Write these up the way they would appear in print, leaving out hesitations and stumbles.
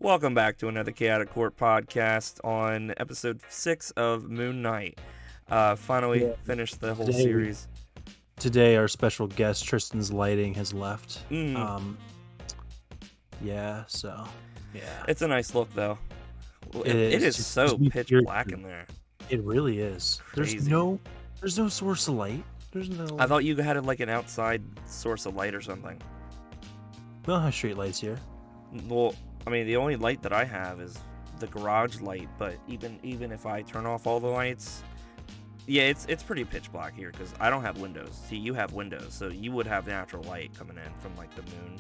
Welcome back to another ChaoticCorp podcast on episode 6 of Moon Knight. Finally Yeah. finished the whole Today, series. today our special guest Tristan's lighting has left. Mm, Yeah. it's a nice look, though. It It is is just so me pitch here. black in there. It really is. Crazy. There's no source of light. There's no. I thought you had like an outside source of light or something. We don't have street lights here. Well, I mean, the only light that I have is the garage light, but even if I turn off all the lights, yeah, it's pretty pitch black here because I don't have windows. See, you have windows, so you would have natural light coming in from like the moon.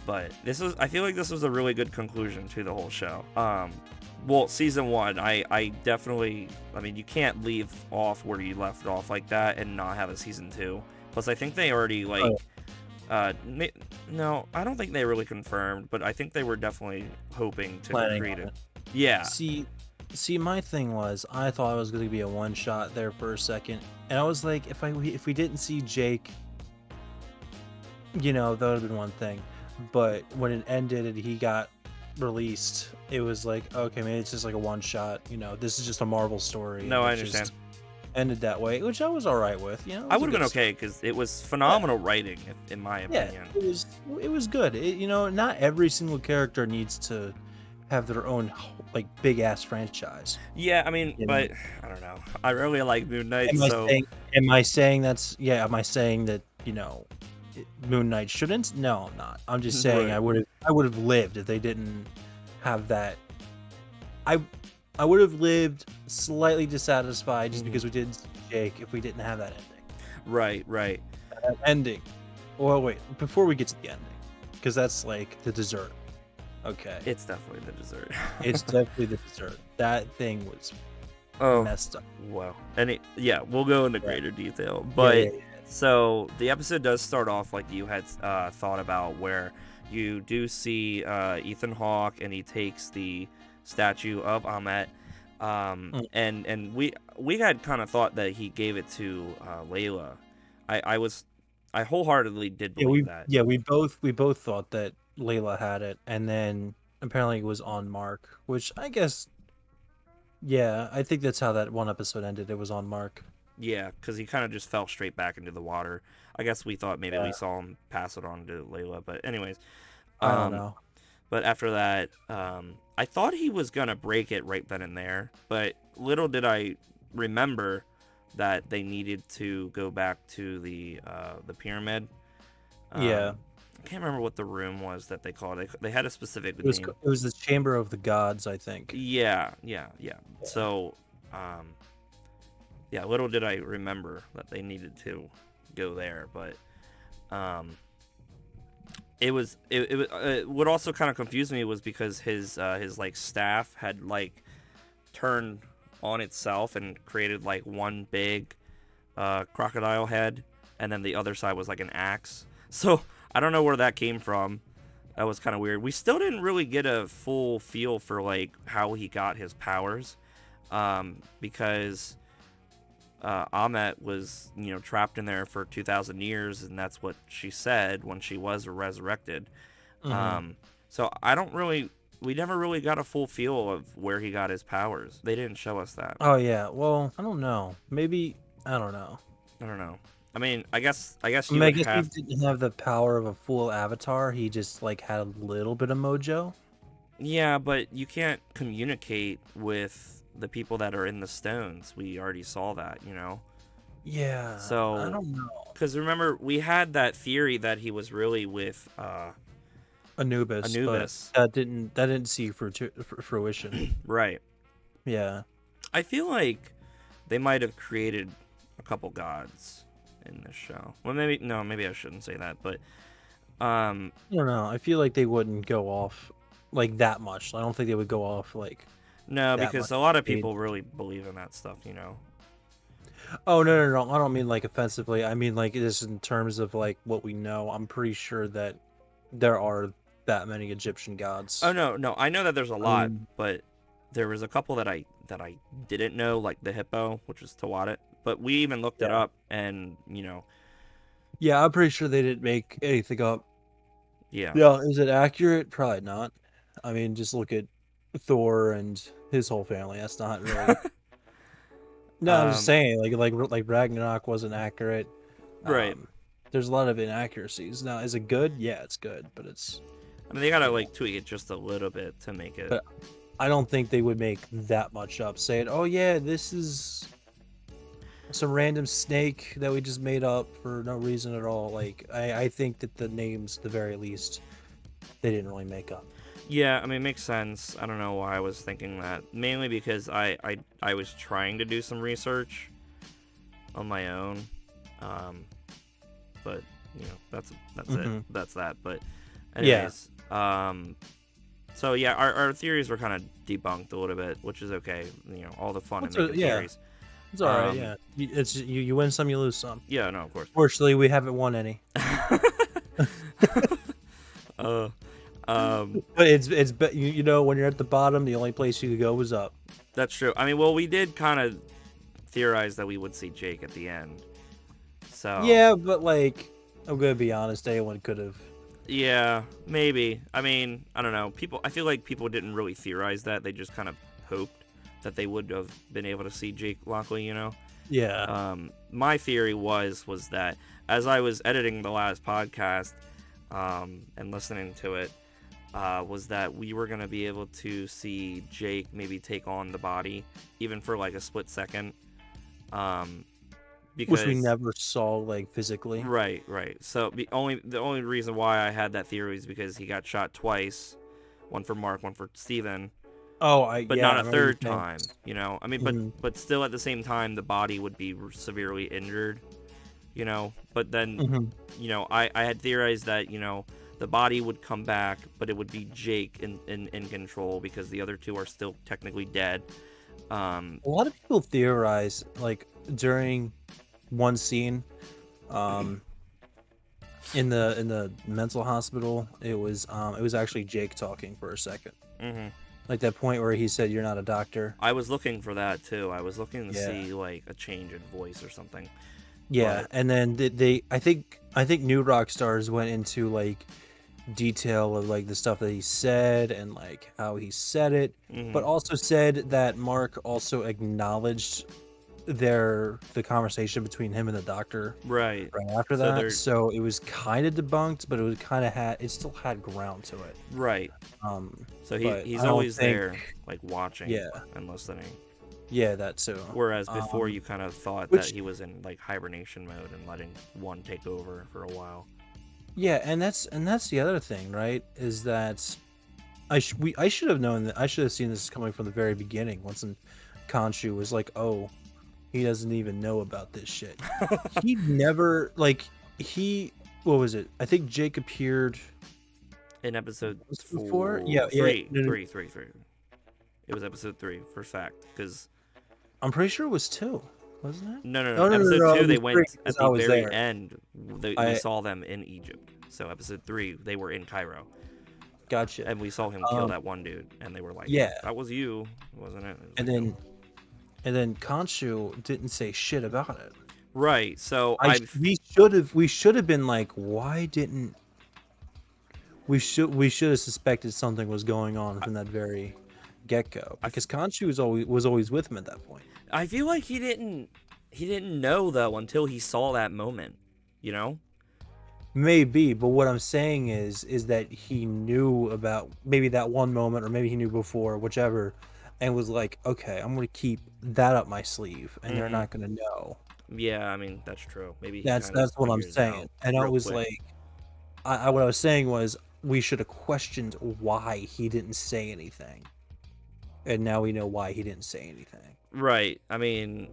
But I feel like this was a really good conclusion to the whole show. Well, season 1, I definitely, I mean, you can't leave off where you left off like that and not have a season 2. Plus, I think they already like. No, I don't think they really confirmed, but I think they were definitely hoping to Planning create on it. Yeah. See, my thing was I thought it was going to be a one shot there for a second, and I was like, if we didn't see Jake, that would have been one thing. But when it ended and he got released, it was like, okay, maybe it's just like a one shot. This is just a Marvel story. No, I and it understand. just ended that way, which I was all right with. I would have been okay because it was phenomenal writing, in my opinion. It was good. Not every single character needs to have their own like big ass franchise. Yeah, I mean, but I don't know. I really like Moon Knight, so Am I saying that Moon Knight shouldn't? No, I'm not. I'm just saying Right. I would have lived if they didn't have that. I would have lived slightly dissatisfied just because we didn't see Jake if we didn't have that ending. Right. That ending. Well, wait, before we get to the ending, because that's like the dessert. Okay. It's definitely the dessert. It's definitely the dessert. That thing was messed up. Well, we'll go into greater detail. But Yeah. so the episode does start off like you had thought about, where you do see Ethan Hawke and he takes the statue of Ahmet, and we had kind of thought that he gave it to Layla. I wholeheartedly did believe that. Yeah, we both thought that Layla had it, and then apparently it was on Marc, which I guess, yeah, I think that's how that one episode ended. It was on Marc. Yeah, because he kind of just fell straight back into the water. I guess we thought maybe we saw him pass it on to Layla, but anyways. I don't know. But after that, I thought he was gonna break it right then and there, but little did I remember that they needed to go back to the pyramid. Yeah. I can't remember what the room was that they called it. They had a specific It name. was the Chamber of the Gods, I think. Yeah. So, yeah, little did I remember that they needed to go there, but what also kind of confused me was because his like staff had like turned on itself and created like one big crocodile head, and then the other side was like an axe. So I don't know where that came from. That was kind of weird. We still didn't really get a full feel for like how he got his powers, because Ahmet was, trapped in there for 2,000 years, and that's what she said when she was resurrected. So we never really got a full feel of where he got his powers. They didn't show us that. Oh yeah, well, I don't know. Maybe, I don't know. I mean, I guess he didn't have the power of a full avatar. He just like had a little bit of mojo. Yeah, but you can't communicate with the people that are in the stones. We already saw that, Yeah. So I don't know. Because remember, we had that theory that he was really with Anubis. But that didn't see fruition. Right. Yeah. I feel like they might have created a couple gods in this show. Well, maybe I shouldn't say that, but I don't know. I feel like they wouldn't go off like that much. I don't think they would go off like. No, because a lot of people really believe in that stuff, Oh, no. I don't mean like offensively. I mean like just in terms of like what we know. I'm pretty sure that there are that many Egyptian gods. Oh no. I know that there's a lot, but there was a couple that I didn't know, like the hippo, which was Tawatit. But we even looked it up, and Yeah, I'm pretty sure they didn't make anything up. Yeah. Yeah, is it accurate? Probably not. I mean, just look at Thor and his whole family. That's not really. No, I'm just Um, saying, like Ragnarok wasn't accurate. right. Um, there's a lot of inaccuracies. Now, is it good? Yeah, it's good, but it's. I mean, they gotta like tweak it just a little bit to make it. But I don't think they would make that much up, saying, "Oh yeah, this is some random snake that we just made up for no reason at all." Like, I think that the names, at the very least, they didn't really make up. Yeah, I mean, it makes sense. I don't know why I was thinking that. Mainly because I was trying to do some research on my own. Um, but you know, that's it. Hmm. That's that. But Yeah, anyways, so yeah, our theories were kind of debunked a little bit, which is okay. You know, all the fun in making yeah, theories. it's all right. Um, Yeah, it's you win some, you lose some. yeah, no, of course. Fortunately, we haven't won any. uh, um, But you know, when you're at the bottom, the only place you could go was up. that's true. I mean, well, we did kind of theorize that we would see Jake at the end. So Yeah, but like, I'm gonna be honest, anyone could have. yeah, maybe. I mean, I don't know. I feel like people didn't really theorize that. They just kind of hoped that they would have been able to see Jake Lockley, you know? Yeah. My theory was that as I was editing the last podcast and listening to it, was that we were going to be able to see Jake maybe take on the body, even for like a split second. Which we Because never saw, like, physically. right. So the only reason why I had that theory is because he got shot twice, one for Mark, one for Steven, Oh, but yeah, not I a remember you third saying. time. You know, I mean, Mhm. but still at the same time, the body would be severely injured. You know, but then, Mhm. you know, I had theorized that, you know, the body would come back, but it would be Jake in control because the other two are still technically dead. A lot of people theorize, like, during one scene, um, in the mental hospital, it was actually Jake talking for a second. hmm Like that point where he said, "You're not a doctor." I was looking for that too. I was looking to Yeah. see like a change in voice or something, Yeah, but and then I think New Rockstars went into like detail of like the stuff that he said and like how he said it, but mhm. also said that Mark also acknowledged the conversation between him and the doctor Right. right after So that. they're So it was kind of debunked, but it still had ground to it. right. Um, So but he's I don't always think, there, like watching yeah, and listening. yeah, that too. Whereas before, you kind of thought that Which he was in like hibernation mode and letting one take over for a while. Yeah, and that's the other thing, right? Is that I should have known that I should have seen this coming from the very beginning. Once Khonshu was like, "Oh, he doesn't even know about this shit." He never like he what was it? I think Jake appeared In episode once before. Yeah, yeah. three, No, no, three, three, three. It was episode 3 for fact. Because I'm pretty sure it was two, wasn't it? no. Oh no, no, Episode no! It 2 they was three went because at I the was very there. end. We I saw them in Egypt. So episode 3 they were in Cairo, gotcha. and we saw him kill Um, that one dude, and they were like, yeah, "That was you, wasn't it?" It was and like, "Nope." then Khonshu didn't say shit about it. Right. So I sh- we should have been like, why didn't we should have suspected something was going on from that very get go I because Khonshu was always with him at that point. I feel like he didn't know though until he saw that moment. You know. Maybe, but what I'm saying is that he knew about maybe that one moment, or maybe he knew before, whichever, and was like, okay, I'm gonna keep that up my sleeve, and they're hmm not gonna know. Yeah. I mean that's true. Maybe he That's kind of that's what I'm figured it out saying, and I real was quick. like, what I was saying was we should have questioned why he didn't say anything, and now we know why he didn't say anything. Right. I mean,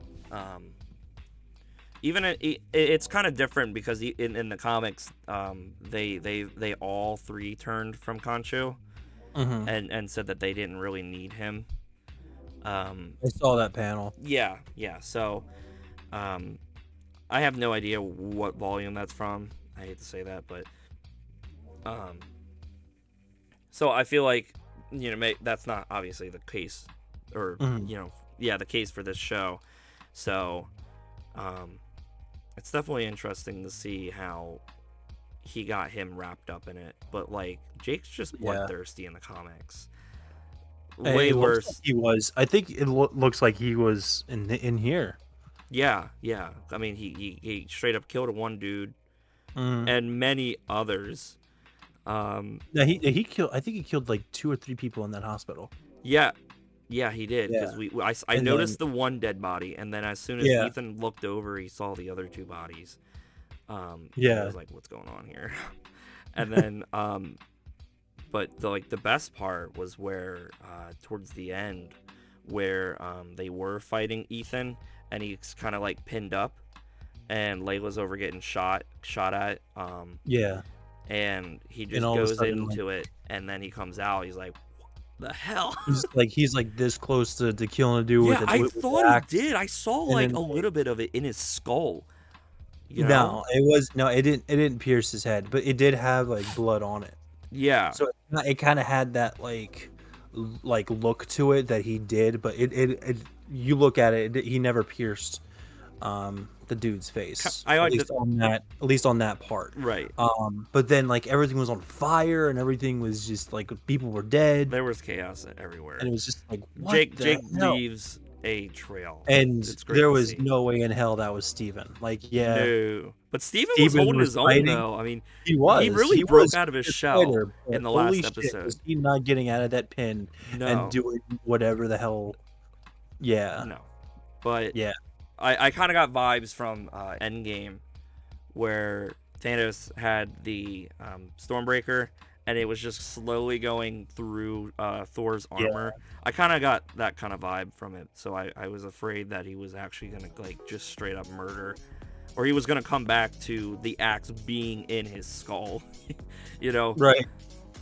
even it's kind of different because in the comics, they all three turned from Concho Hmm. and said that they didn't really need him. I saw that panel. Yeah. So, um, I have no idea what volume that's from. I hate to say that, but um, so I feel like that's not obviously the case, or Hmm. yeah, the case for this show. So, um, it's definitely interesting to see how he got him wrapped up in it. But like Jake's just Yeah. bloodthirsty in the comics. It Way looks like worse. he was. I think it looks like he was in here. Yeah, yeah. I mean, he straight up killed one dude Mm. and many others. Yeah, he killed. I think he killed like 2 or 3 people in that hospital. Yeah, yeah, he did. Yeah, Because I and then noticed the one dead body, and then as soon as yeah, Ethan looked over, he saw the other 2 bodies. And he yeah, was like, "What's going on here?" And then, but the best part was where towards the end, where they were fighting Ethan, and he's kind of like pinned up, and Layla's over getting shot at. yeah. And he And just all of a goes sudden, like into it, and then he comes out. He's like, "What the hell?" he's like this close to killing a dude Yeah, with it I with thought the he axe, did. I saw and like then a little bit of it in his skull. You know? no, it was no, it didn't pierce his head, but it did have like blood on it. Yeah. So it kind of had that like look to it that he did, but it you look at it, he never pierced the dude's face, I at like least the on that part. right. But then like everything was on fire and everything was just like people were dead, There was chaos everywhere. and it was just like what Jake the hell? leaves a trail. And It's great there to was see. no way in hell that was Steven. Like, yeah, No, but Steven was Steven holding was his own fighting. though. I mean, He really he broke was out of his a shell fighter, in but the holy last shit, episode. was he not getting out of that pin and No, doing whatever the hell? Yeah, no. But yeah, I kind of got vibes from Endgame, where Thanos had the Stormbreaker, and it was just slowly going through Thor's yeah. armor. I kind of got that kind of vibe from it, so I was afraid that he was actually gonna like just straight up murder, or he was gonna come back to the axe being in his skull, you know. Right.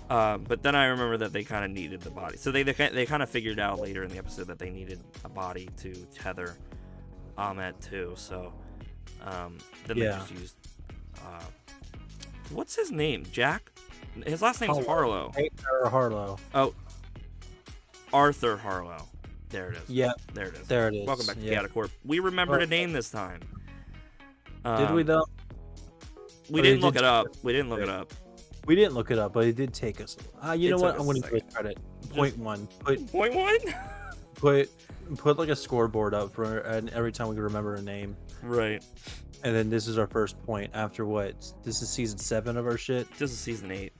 But then I remember that they kind of needed the body, so they kind of figured out later in the episode that they needed a body to tether Ahmet too. So then they Yeah. just used what's his name? Jack? His last name's Harlow. Or Harlow. Oh, Arthur Harlow. There it is. Yeah, There it is. there it is. Welcome back to Yeah. ChaoticCorp. We remembered a name this time. Did we though? We Or didn't it look did it up. take us? We didn't look Right. it up. We didn't look it up, but it did take us. You It know took what? us I'm a going to give second. it credit. Point one. Point one? Put like a scoreboard up for and every time we can remember a name. Right. And then this is our first point after what? This is season 7 of our shit. This is season 8.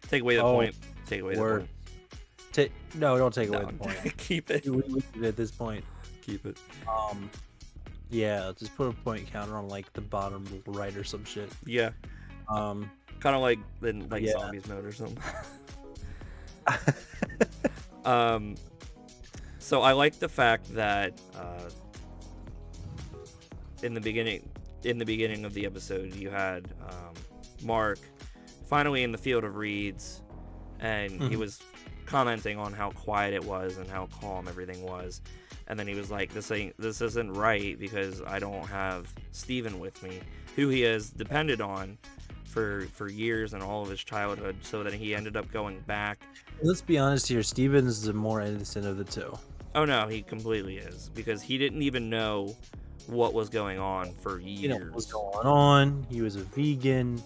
Take away the Oh, point. Take away word. the point. No, don't take away No, the point. keep it. We leave it at this point. Keep it. Yeah, just put a point counter on like the bottom right or some shit. Yeah. Um, Kind of like in like Yeah. zombies mode or something. So I like the fact that in the beginning of the episode, you had Mark finally in the field of reeds, and he was commenting on how quiet it was and how calm everything was, and then he was like, "This isn't right because I don't have Steven with me, who he has depended on for years and all of his childhood." So then he ended up going back. let's be honest here. Steven's the more innocent of the two. Oh no, he completely is, because he didn't even know what was going on for years. You know what was going on. He was a vegan.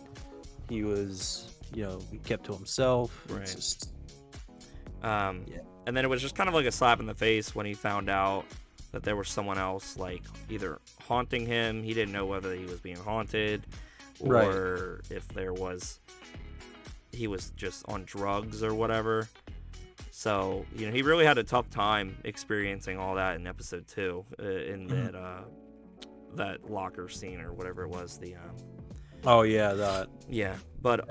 He was, he kept to himself. Right. It's just, And then it was just kind of like a slap in the face when he found out that there was someone else like either haunting him. He didn't know whether he was being haunted or if he was just on drugs or whatever. So, he really had a tough time experiencing all that in episode 2 in that locker scene or whatever it was. oh yeah, that. Yeah, but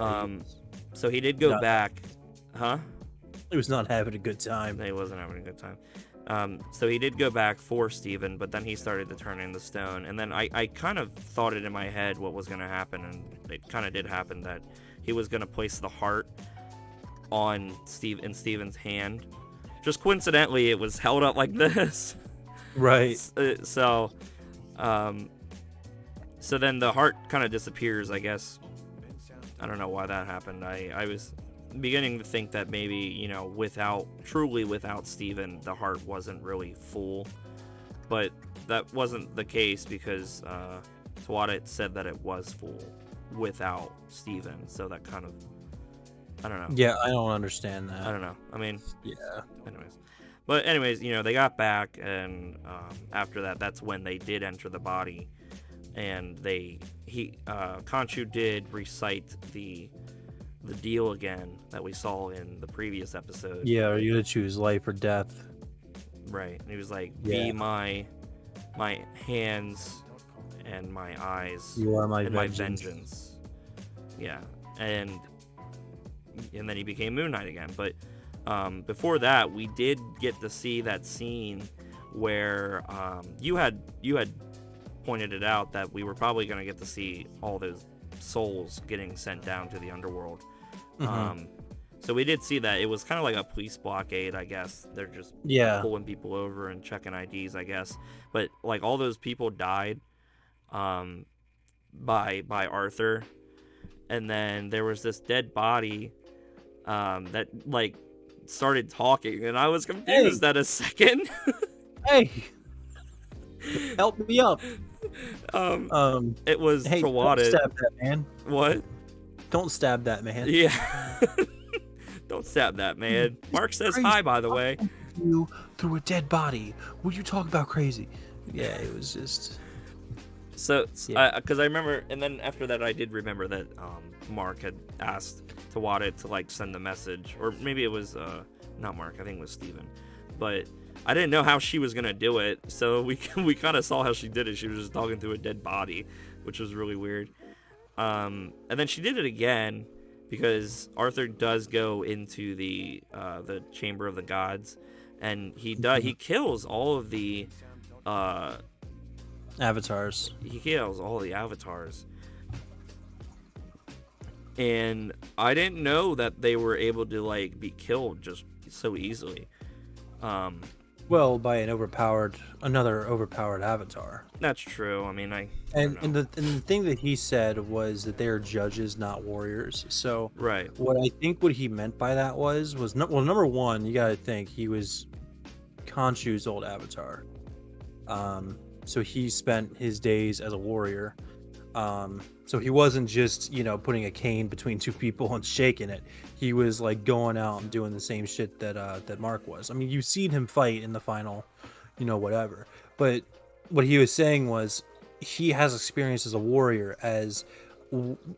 so he did go back, huh? He was not having a good time. He wasn't having a good time. So he did go back for Steven, but then he started to turn into stone. And then I kind of thought it in my head what was going to happen, and it kind of did happen, that he was going to place the heart on Steven's hand. Just coincidentally, it was held up like this. Right. So then the heart kind of disappears, I guess. I don't know why that happened. I was beginning to think that maybe, without Steven, the heart wasn't really full. But that wasn't the case, because Tawada said that it was full without Steven. So that kind of, I don't know. Yeah, I don't understand that. I don't know. I mean, Yeah. Anyways, they got back, and after that, that's when they did enter the body, and Khonshu did recite the deal again that we saw in the previous episode. Yeah, are you gonna choose life or death? Right. And he was like, Yeah. "Be my hands and my eyes. You are my and vengeance. my vengeance." Yeah, and then he became Moon Knight again. But before that, we did get to see that scene where you had pointed it out that we were probably going to get to see all those souls getting sent down to the underworld. Mm-hmm. So we did see that. It was kind of like a police blockade, I guess. They're just pulling people over and checking IDs, I guess. But like all those people died by Arthur, and then there was this dead body that like started talking, and I was confused at a second. Hey, help me up. It was hey, Chaotic. Don't stab that man. What? Don't stab that man. Yeah. Don't stab that man. Marc says Crazy. hi, by the way. You through a dead body. Would you talk about crazy? Yeah, it was just. So, because I remember, and then after that, I did remember that Marc had asked Chaotic to like send the message, or maybe it was not Marc. I think it was Steven, but I didn't know how she was gonna do it. So we kind of saw how she did it. She was just talking to a dead body, which was really weird. And then she did it again because Arthur does go into the chamber of the gods, and he kills all of the avatars. He kills all the avatars, and I didn't know that they were able to like be killed just so easily. Well, by another overpowered avatar. That's true. I mean, and the thing that he said was that they are judges, not warriors. So right. What he meant by that was number one, you gotta think he was Khonshu's old avatar. So he spent his days as a warrior. So he wasn't just putting a cane between two people and shaking it. He was like going out and doing the same shit that Marc was. I mean, you've seen him fight in the final, whatever. But what he was saying was he has experience as a warrior. As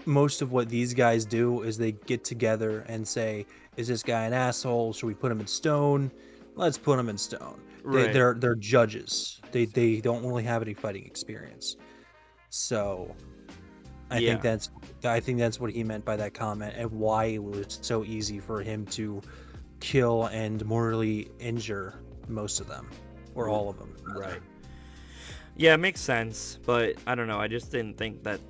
most of what these guys do is they get together and say, "Is this guy an asshole? Should we put him in stone? Let's put him in stone." Right. They're judges. They don't really have any fighting experience. So I think that's what he meant by that comment, and why it was so easy for him to kill and mortally injure most of them, or all of them. Right. Yeah, it makes sense, but I don't know. I just didn't think that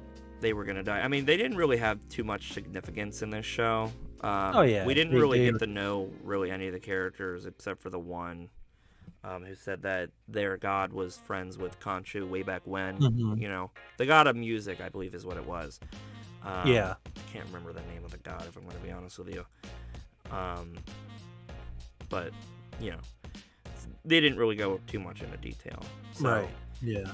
they were gonna die. I mean, they didn't really have too much significance in this show. We didn't really get to know really any of the characters except for the one who said that their god was friends with Khonshu way back when. Mm-hmm. The god of music, I believe, is what it was. Yeah. I can't remember the name of the god, if I'm going to be honest with you. But, they didn't really go too much into detail. So, right. Yeah.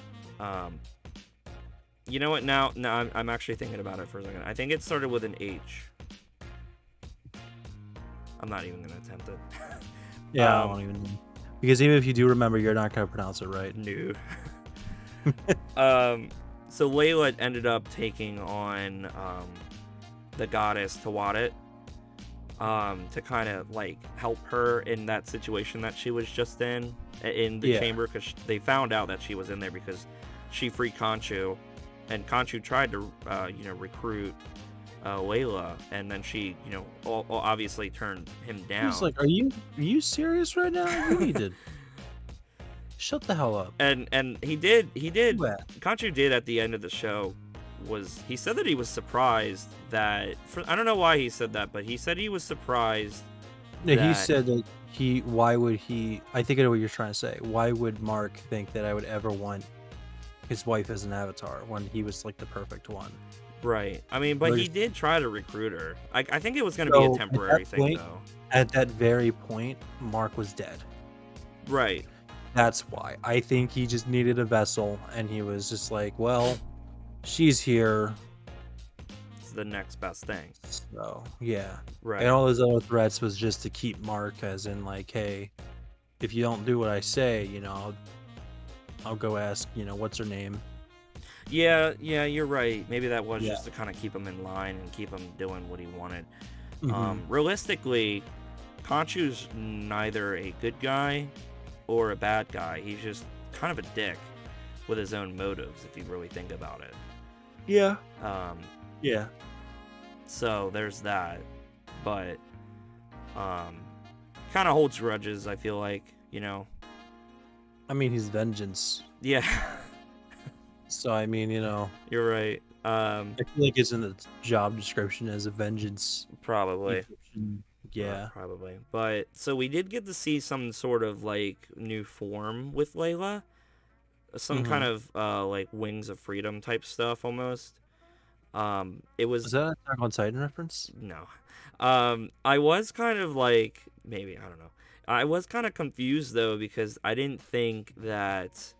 You know what? Now I'm actually thinking about it for a second. I think it started with an H. I'm not even going to attempt it. Yeah, I don't even know. Because even if you do remember, you're not going to pronounce it right. No. So Layla ended up taking on the goddess Chaotic to kind of like help her in that situation that she was just in the chamber, because they found out that she was in there because she freed Khonshu, and Khonshu tried to recruit Layla, and then she obviously turned him down. He's like, are you serious right now? You need to shut the hell up. And he did Khonshu did at the end of the show he said that he was surprised that I don't know why he said that, but he said he was surprised. He said that why would he, I think I know what you're trying to say. Why would Marc think that I would ever want his wife as an avatar when he was like the perfect one? Right. I mean, but he did try to recruit her. I think it was going to be a temporary thing, though. At that very point, Marc was dead. Right. That's why. I think he just needed a vessel, and he was just like, well, she's here. the next best thing. So yeah, Right. and all those other threats was just to keep Mark, as in like, hey, if you don't do what I say, I'll go ask, what's her name? Yeah, you're right. Maybe that was Yeah. just to kind of keep him in line and keep him doing what he wanted. Hmm. Realistically, Conchu's neither a good guy or a bad guy. He's just kind of a dick with his own motives, if you really think about it. Yeah. Um, Yeah. so there's that. But kind of holds grudges, I feel like, I mean, he's vengeance. Yeah, So I mean, you're right. I feel like it's in the job description as a vengeance Probably. Egyptian. Yeah. Probably. But so we did get to see some sort of like new form with Layla. Some kind Hmm. of like Wings of Freedom type stuff almost. It Is was that an Attack on Titan reference? no. I was kind of like maybe, I don't know. I was kind of confused though because I didn't think that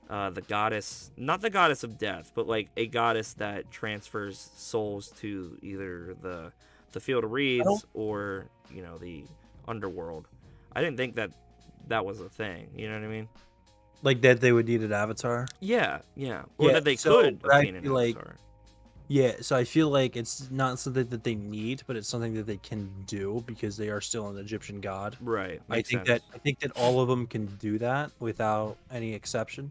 the goddess, not the goddess of death, but like a goddess that transfers souls to either the field of I don't reeds or the underworld. I didn't think that that was a thing. You know what I mean? like that they would need an avatar. Yeah, or Yeah. that they So could but I obtain an feel like avatar. yeah, so I feel like it's not something that they need, but it's something that they can do because they are still an Egyptian god. Right, I makes think sense. that I think that all of them can do that without any exception.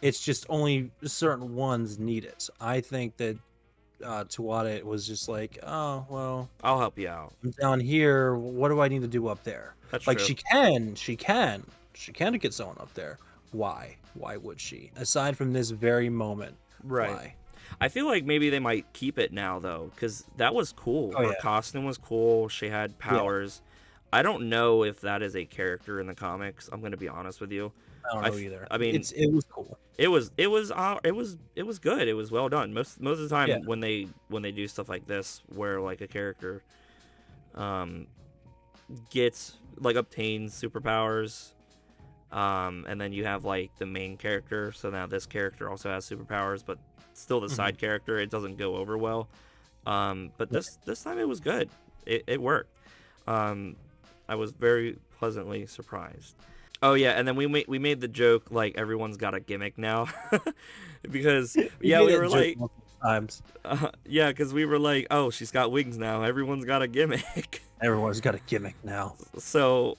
It's just only certain ones need it. I think that Tuwada was just like, oh well, I'll help you out. I'm down here. What do I need to do up there? That's Like true. she can get someone up there. Why? Why would she? Aside from this very moment, Right. why? I feel like maybe they might keep it now though, because that was cool. Oh Her yeah, costume was cool. She had yeah. powers. I don't know if that is a character in the comics. I'm gonna be honest with you. I don't know either. I mean, It was cool. it was good. It was well done. Most of the Yeah. time when they do stuff like this, where like a character, um, gets like obtains superpowers, and then you have like the main character. So now this character also has superpowers, but still the Mhm. side character. It doesn't go over well. But Yeah. this time it was good. It worked. Um, I was very pleasantly surprised. Oh yeah, and then we made the joke like everyone's got a gimmick now, because We yeah made we that were joke like multiple times. yeah because we were like, oh, she's got wings now, everyone's got a gimmick. Everyone's got a gimmick now. So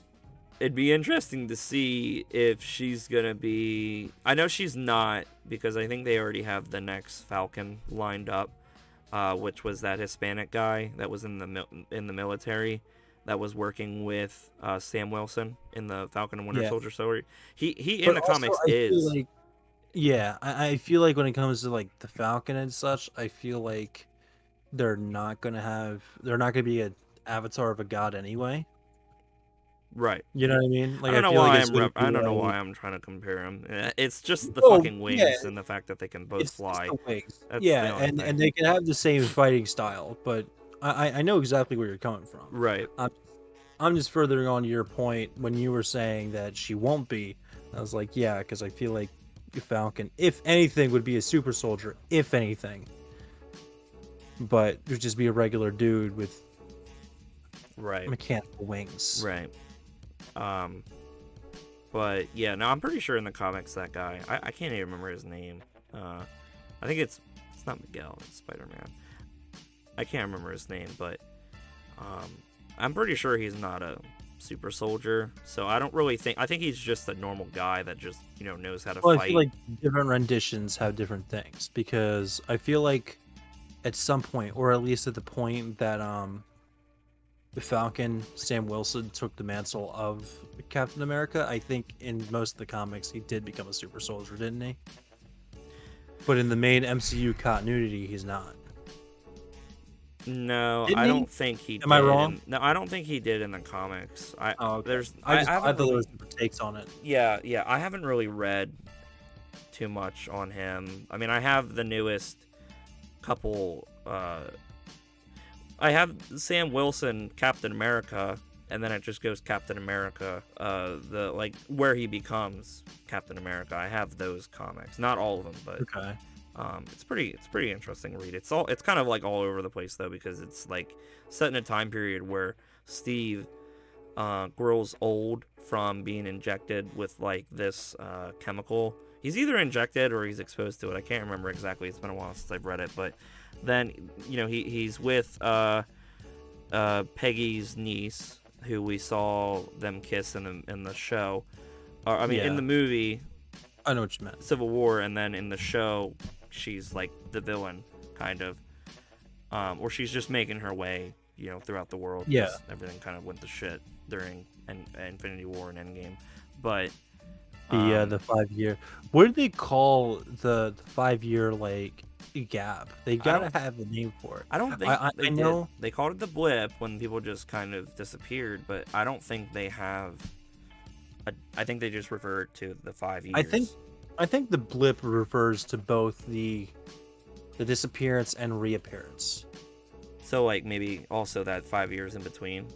it'd be interesting to see if she's gonna be. I know she's not because I think they already have the next Falcon lined up, which was that Hispanic guy that was in the military, that was working with Sam Wilson in the Falcon and Winter Yeah. Soldier story. He in But the also comics I feel is like yeah, I feel like when it comes to like the Falcon and such, I feel like they're not gonna be an avatar of a god anyway. right. You know what I mean? I Like don't I know feel like why it's gonna be I don't know like why I'm trying to compare him. It's just the oh fucking yeah, wings and the fact that they can both it's fly. the wings. That's the Yeah, only thing. and they can have the same fighting style, but I know exactly where you're coming from. Right. I'm I'm just furthering on your point when you were saying that she won't be. I was like, yeah, because I feel like Falcon, if anything, would be a super soldier, if anything. But would just be a regular dude with Right. mechanical wings. Right. Um, but yeah, no, I'm pretty sure in the comics that guy, I can't even remember his name. I think it's not Miguel, it's Spider-Man. I can't remember his name, but I'm pretty sure he's not a super soldier. So I don't really think. I think he's just a normal guy that just knows how to Well, I fight. feel like different renditions have different things because I feel like at some point, or at least at the point that the Falcon, Sam Wilson, took the mantle of Captain America, I think in most of the comics he did become a super soldier, didn't he? But in the main MCU continuity, he's not. No, Didn't I he? don't think he Am I did. wrong? No, I don't think he did in the comics. Oh, okay. There's I I thought haven't there really. was different takes on it. Yeah, I haven't really read too much on him. I mean, I have the newest couple. I have Sam Wilson, Captain America, and then it just goes Captain America. The like where he becomes Captain America. I have those comics, not all of them, but Okay. It's pretty interesting read. It's kind of like all over the place though, because it's like set in a time period where Steve grows old from being injected with like this chemical. He's either injected or he's exposed to it. I can't remember exactly. It's been a while since I've read it, but then he's with Peggy's niece, who we saw them kiss in the show. I mean, in the movie, I know what you meant. Civil War, and then in the show, she's like the villain, kind of, or she's just making her way, throughout the world. Yeah. Everything kind of went to shit during Infinity War and Endgame, but the 5 year. What do they call the 5 year like gap? They gotta have a name for it. I don't think I know they called it the blip when people just kind of disappeared, but I don't think they have. I think they just revert to the 5 years. I think the blip refers to both the disappearance and reappearance. So like maybe also that 5 years in between.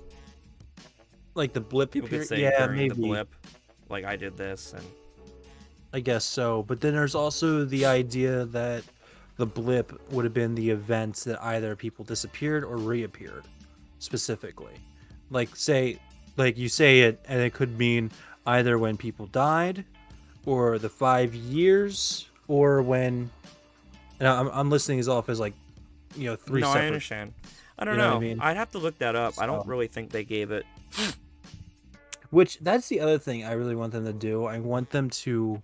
Like the blip People could say yeah, during maybe. the blip, like I did this, and I guess so. But then there's also the idea that the blip would have been the events that either people disappeared or reappeared, specifically. Like you say it, and it could mean either when people died, or the 5 years, or when. And I'm listing these off as like, three. No, separate. I understand. I don't You know know. what I mean? I'd have to look that up. I don't So- really think they gave it. Which that's the other thing I really want them to do. I want them to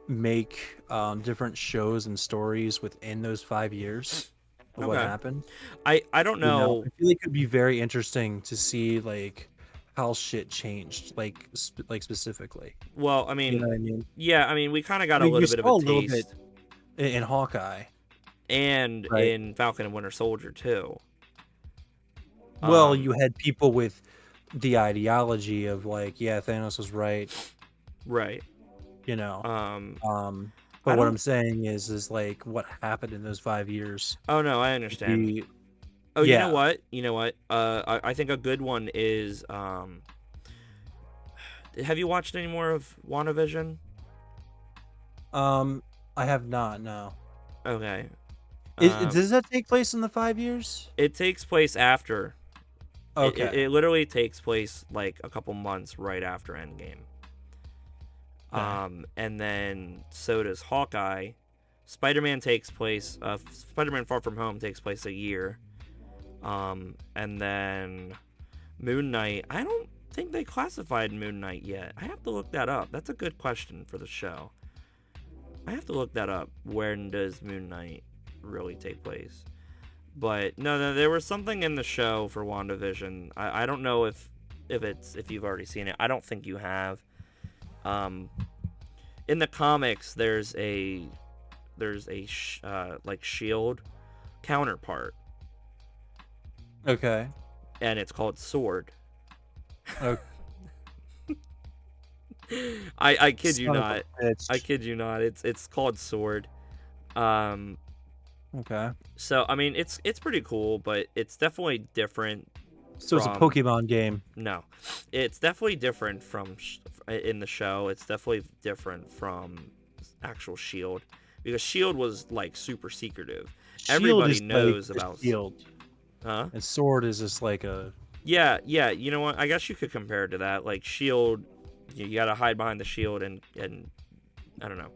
make different shows and stories within those 5 years of what Okay. happened. I don't know. I feel like it could be very interesting to see like how shit changed, like specifically. Well, I mean, You know what I mean? yeah, I mean, we kind of got I mean, a you little bit of saw a a little taste, bit in Hawkeye. and Right. in Falcon and Winter Soldier too. Well, you had people with the ideology of like, yeah, Thanos was right, right. you know. I But what don't- I'm saying is like what happened in those 5 years. Oh no, I understand. The- Oh, yeah. You know what? I think a good one is have you watched any more of WandaVision? I have not. No. Okay. Does that take place in the 5 years? It takes place after. Okay. It literally takes place like a couple months right after Endgame. Okay. And then so does Hawkeye. Spider-Man Far From Home takes place a year. And then Moon Knight, I don't think they classified Moon Knight yet. I have to look that up. That's a good question for the show. I have to look that up. When does Moon Knight really take place? But no, there was something in the show for WandaVision. I don't know if you've already seen it. I don't think you have. In the comics, there's a like Shield counterpart, Okay. and it's called Sword. Okay. I kid you Son of a not. bitch. I kid you not. It's called Sword. Okay. So I mean, it's pretty cool, but it's definitely different. So it's a Pokemon game. No, it's definitely different from in the show. It's definitely different from actual Shield, because Shield was like super secretive. Everybody knows about Shield. Huh? And Sword is just like a. Yeah. You know what? I guess you could compare it to that. Like Shield, you gotta hide behind the shield, and I don't know.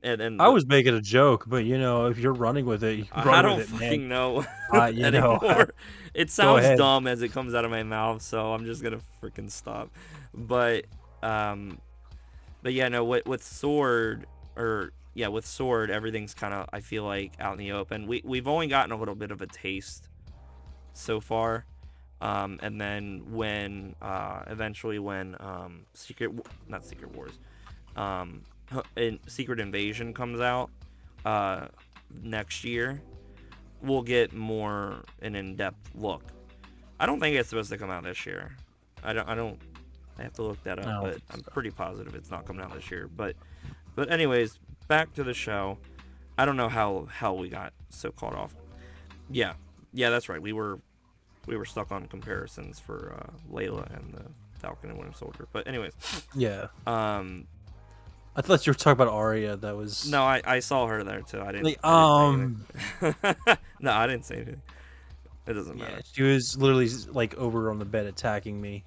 And I was making a joke, but if you're running with it, you run I don't with it, fucking man. know You know. anymore. It sounds ahead. dumb as it comes out of my mouth, so I'm just gonna freaking stop. But yeah, no. With Sword, with Sword, everything's kind of, I feel like, out in the open. We've only gotten a little bit of a taste so far, and then when eventually when Secret Wars, Secret Invasion comes out next year, we'll get more an in-depth look. I don't think it's supposed to come out this year. I have to look that up, No, but I'm pretty positive it's not coming out this year. But anyways, back to the show. I don't know how we got so caught off. Yeah, that's right. We were stuck on comparisons for Layla and the Falcon and Winter Soldier. But anyways, Yeah. I thought you were talking about Arya. That was No, I saw her there too. like I didn't say anything. No, I didn't say anything. It doesn't yeah, matter. she was literally like over on the bed attacking me.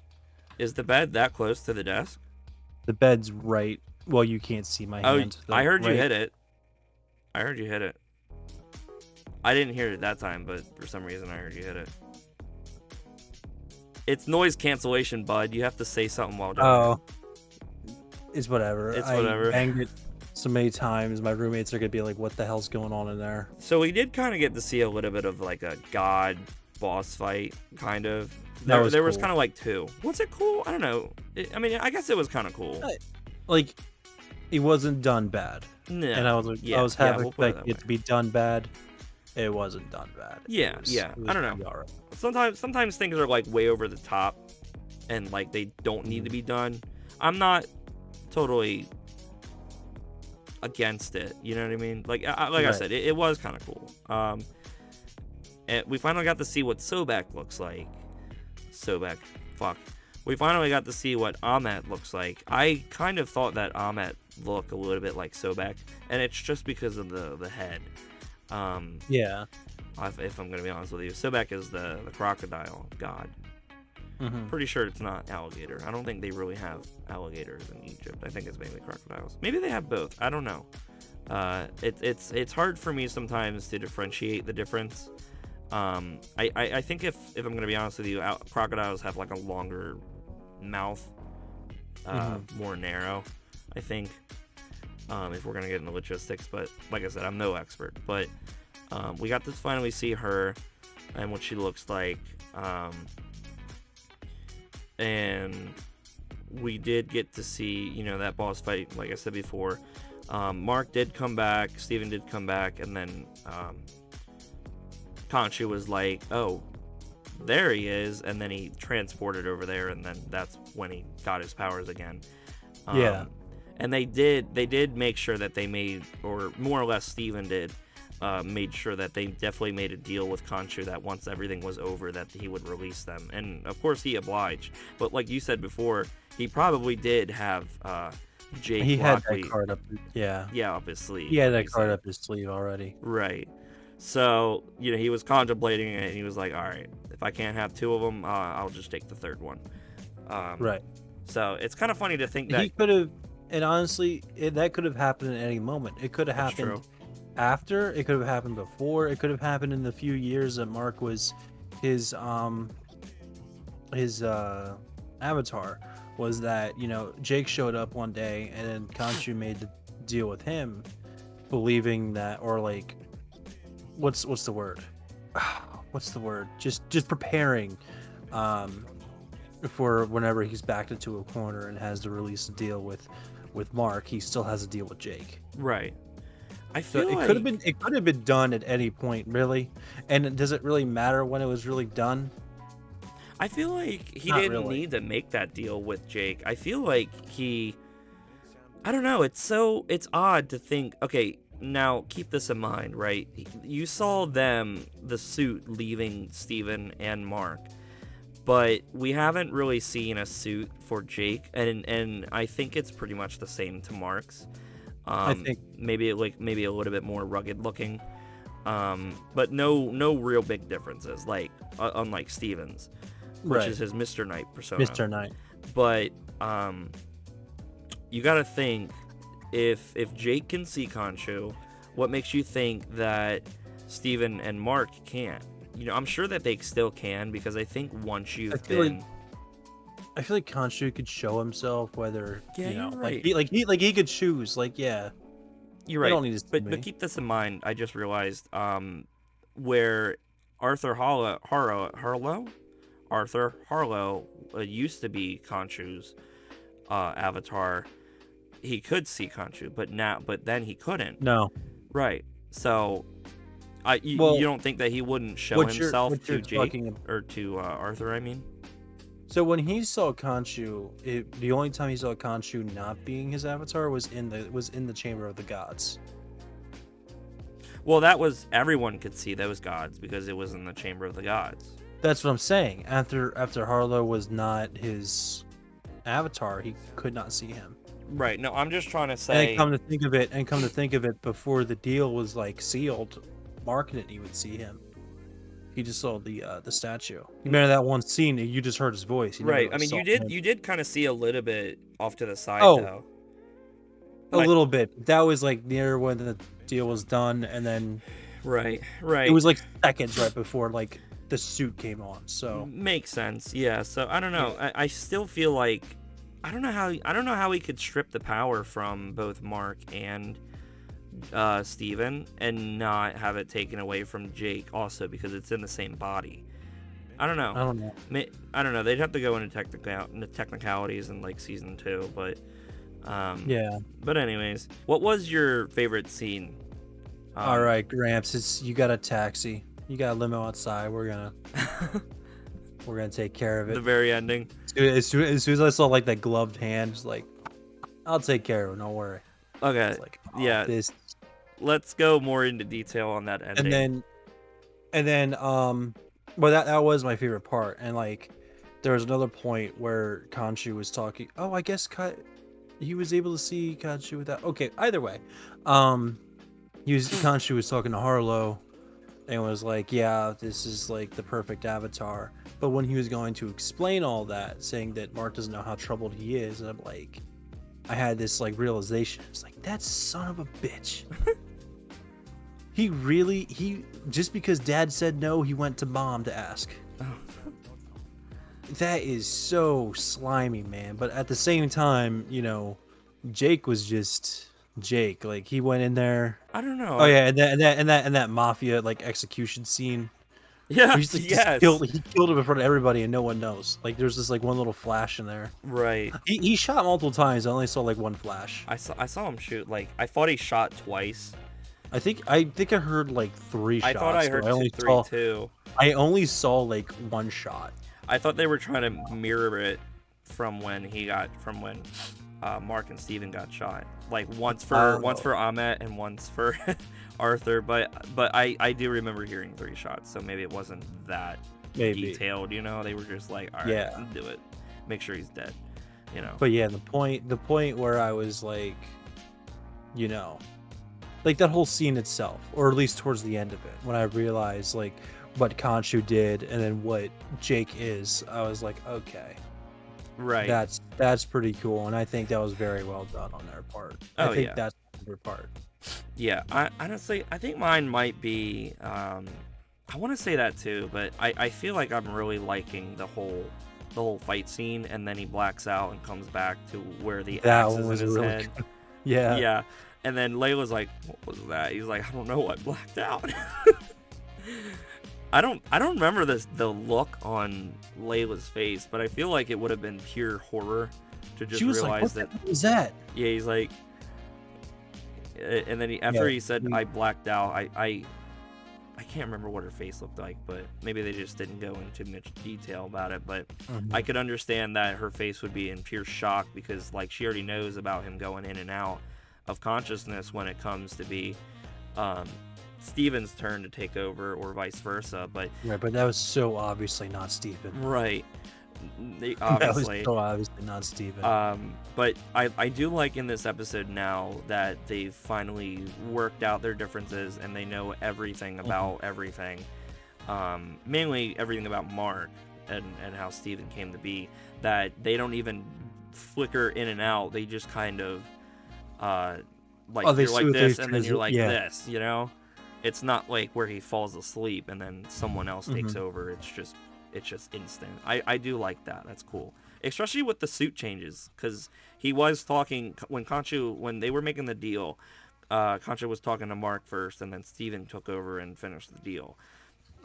Is the bed that close to the desk? The bed's right. Well, you can't see my Oh, hand. I heard you Right. hit it. I heard you hit it. I didn't hear it that time, but for some reason I heard you hit it. It's noise cancellation, bud. You have to say something while doing Oh, it. it's whatever. It's I whatever. banged it so many times. My roommates are gonna be like, "What the hell's going on in there?" So we did kind of get to see a little bit of like a god boss fight, kind of. That was There was cool. kind of like two. Was it cool? I don't know. I mean, I guess it was kind of cool. Like, it wasn't done bad, No. and I was like, Yeah, I was half we'll put it that expecting it way. to be done bad. It wasn't done bad. Yeah, It was, yeah. It was I don't know. pretty alright. Sometimes things are like way over the top, and like they don't need to be done. I'm not totally against it. You know what I mean? Like I Right. said, it was kind of cool. And we finally got to see what Sobek looks like. Sobek, fuck. We finally got to see what Ahmet looks like. I kind of thought that Ahmet looked a little bit like Sobek, and it's just because of the head. Yeah. If I'm gonna be honest with you, Sobek is the crocodile god. Mm-hmm. Pretty sure it's not alligator. I don't think they really have alligators in Egypt. I think it's mainly crocodiles. Maybe they have both. I don't know. It's hard for me sometimes to differentiate the difference. I think if I'm gonna be honest with you, crocodiles have like a longer mouth, more narrow. I think. If we're gonna get into logistics, but like I said, I'm no expert. But we got to finally see her and what she looks like. And we did get to see, that boss fight, like I said before. Marc did come back, Steven did come back, and then Khonshu was like, oh, there he is, and then he transported over there, and then that's when he got his powers again. Yeah. And they did make sure that they made, or more or less Steven did, made sure that they definitely made a deal with Khonshu that once everything was over that he would release them. And of course he obliged. But like you said before, he probably did have Jake He had Lockley, that card up. Yeah. up his sleeve. He had like that you card said. up his sleeve already. Right. So, he was contemplating it, and he was like, all right, if I can't have two of them, I'll just take the third one. Right. So it's kind of funny to think that He could have, and honestly, that could have happened at any moment. It could have that's happened true. after. It could have happened before. It could have happened in the few years that Marc was his avatar. Was that Jake showed up one day and then Khonshu made the deal with him, believing that, or like, what's the word? What's the word? Just preparing, for whenever he's backed into a corner and has to release a deal with Marc, he still has a deal with Jake. Right. I So feel it could have been done at any point, really. And does it really matter when it was really done? I feel like he Not didn't really. need to make that deal with Jake. I feel like I don't know, it's odd to think, okay, now keep this in mind, right? You saw the suit leaving Steven and Marc, but we haven't really seen a suit for Jake, and I think it's pretty much the same to Marc's. I think maybe a little bit more rugged looking, but no real big differences, like unlike Steven's, which right. is his Mr. Knight persona. Mr. Knight. But you gotta think, if Jake can see Khonshu, what makes you think that Steven and Marc can't? I'm sure that they still can, because I think once you've I feel been, I feel like Khonshu could show himself, whether Yeah, you're right. he could choose. Like, yeah, you're they right. don't need to see But me. keep this in mind. I just realized where Arthur Harlow used to be Khonshu's avatar. He could see Khonshu, but then he couldn't. No. Right. So, you Well, don't think that he wouldn't show what you're himself what to you're Jake talking. or to Arthur? I mean. So when he saw Khonshu, the only time he saw Khonshu not being his avatar was in the Chamber of the Gods. Well, that was, everyone could see those gods because it was in the Chamber of the Gods. That's what I'm saying. After Harlow was not his avatar, he could not see him. Right. No, I'm just trying to And then say. come to think of it, before the deal was like sealed, Mark didn't even see him. He just saw the statue. You remember that one scene? You just heard his voice. You never Right. I really mean, saw him. you did kind of see a little bit off to the side Oh, though. a Like, little bit. That was like near when the deal was done, and then right. it Right. was like seconds right before like the suit came on. So Makes sense. Yeah. So I don't know. yeah, I still feel like I don't know how we could strip the power from both Mark and Steven and not have it taken away from Jake also because it's in the same body. I don't know. I don't know. I don't know. They'd have to go into technicalities in like season 2, Yeah. but anyways, what was your favorite scene? All Um, right, Gramps. You got a taxi. You got a limo outside. We're gonna take care of the it. very ending. As soon as I saw like that gloved hand, just like, I'll take care of it. Don't worry. Okay, It's like, oh, yeah. this, Let's go more into detail on that and ending. then and then well, that was my favorite part. And like, there was another point where Khonshu was talking. Oh, I guess he was able to see Khonshu without. Okay, either way, um, Khonshu was talking to Harlow and was like, yeah, this is like the perfect avatar. But when he was going to explain all that, saying that Mark doesn't know how troubled he is, and I'm like, I had this like realization. It's like, that son of a bitch. He just because dad said no, he went to mom to ask. That is so slimy, man. But at the same time, Jake was just Jake. Like, he went in there. I don't know. Oh yeah, and that mafia like execution scene. Yeah. He's like just Yes. he killed him in front of everybody and no one knows. Like, there's this like one little flash in there. Right. He shot multiple times. I only saw like one flash. I saw him shoot. Like I thought he shot twice. I think I heard like 3 shots. I thought I heard but two, three too. I only saw like 1 shot. I thought they were trying to mirror it from when Mark and Steven got shot. Like once for Ahmet and once for Arthur. But I do remember hearing 3 shots, so maybe it wasn't that Maybe. detailed. They were just like, all right, Yeah. do it, make sure he's dead. But yeah, the point where I was like, like that whole scene itself, or at least towards the end of it, when I realized like what Khonshu did and then what Jake is, I was like, okay, Right. that's pretty cool, and I think that was very well done on their part. Oh, I think yeah. that's my favorite part. Yeah, I honestly I think mine might be I want to say that too, but I feel like I'm really liking the whole fight scene, and then he blacks out and comes back to where the That axe one is was in his really head. good. Yeah. Yeah, and then Layla's like, "What was that?" He's like, "I don't know. I blacked out." I don't remember the look on Layla's face, but I feel like it would have been pure horror to just She was like, realize what that. the hell is that? Yeah, he's like, and then after he said he- I blacked out, I can't remember what her face looked like, but maybe they just didn't go into much detail about it. But Mhm. I could understand that her face would be in pure shock because like she already knows about him going in and out of consciousness when it comes to be Steven's turn to take over or vice versa. But Right, but that was so obviously not Steven. right, they That was obviously. so obviously not Steven. But I do like in this episode now that they've finally worked out their differences and they know everything about everything. Mainly everything about Mark and how Steven came to be. That they don't even flicker in and out. They just kind of like they you're like smoothly this and then you're like yeah. this, It's not like where he falls asleep and then someone else takes over. It's just instant. I do like that. That's cool. Especially with the suit changes, because he was talking when they were making the deal. Concha was talking to Mark first, and then Steven took over and finished the deal.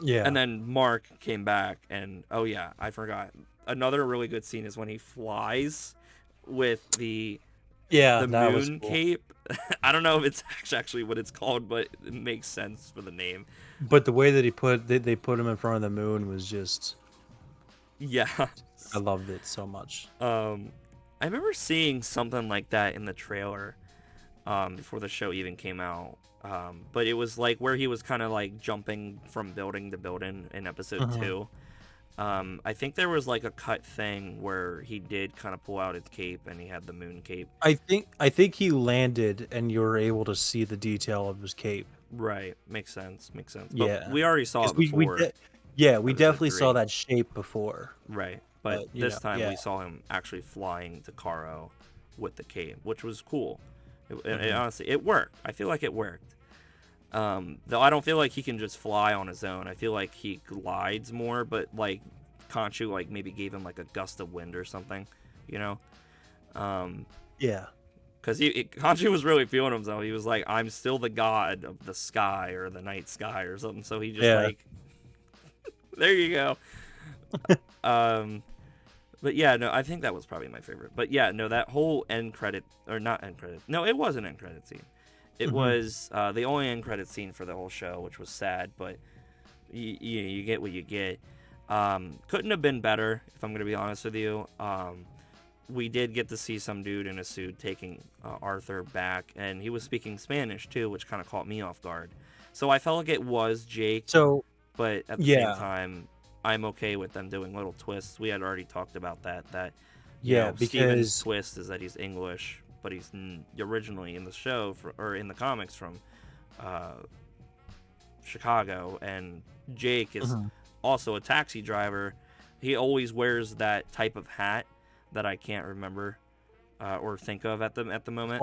Yeah. And then Mark came back, and oh yeah, I forgot. Another really good scene is when he flies with the that was moon cool. cape. I don't know if it's actually what it's called, but it makes sense for the name. But the way that they put him in front of the moon was just, Yeah. I loved it so much. I remember seeing something like that in the trailer before the show even came out. But it was like where he was kind of like jumping from building to building in episode 2. I think there was like a cut thing where he did kind of pull out his cape and he had the moon cape. I think he landed and you were able to see the detail of his cape. Right, makes sense, makes sense. But Yeah, we already saw because it before we episode definitely saw 3. that shape before. Right, but But this time yeah. we saw him actually flying to Karo with the cape, which was cool. It Mhm. honestly, it worked. I feel like it worked. Though I don't feel like he can just fly on his own. I feel like he glides more, but like Khonshu like maybe gave him like a gust of wind or something, you know? Yeah. Because Khonshu was really feeling himself. He was like, "I'm still the god of the sky or the night sky or something." So he just Yeah. like, there you go. Um, but yeah, no, I think that was probably my favorite. But yeah, no, that whole end credit or not end credit. No, it was an end credit scene. It Mhm. was the only end credit scene for the whole show, which was sad, but you get what you get. Couldn't have been better, if I'm going to be honest with you. We did get to see some dude in a suit taking Arthur back, and he was speaking Spanish too, which kind of caught me off guard. So I felt like it was Jake, So but at the same yeah, time, I'm okay with them doing little twists. We had already talked about that yeah, Steven's because twist is that he's English, but he's originally in the show or in the comics from uh, Chicago, and Jake is Mhm. also a taxi driver. He always wears that type of hat that I can't remember or think of at the moment.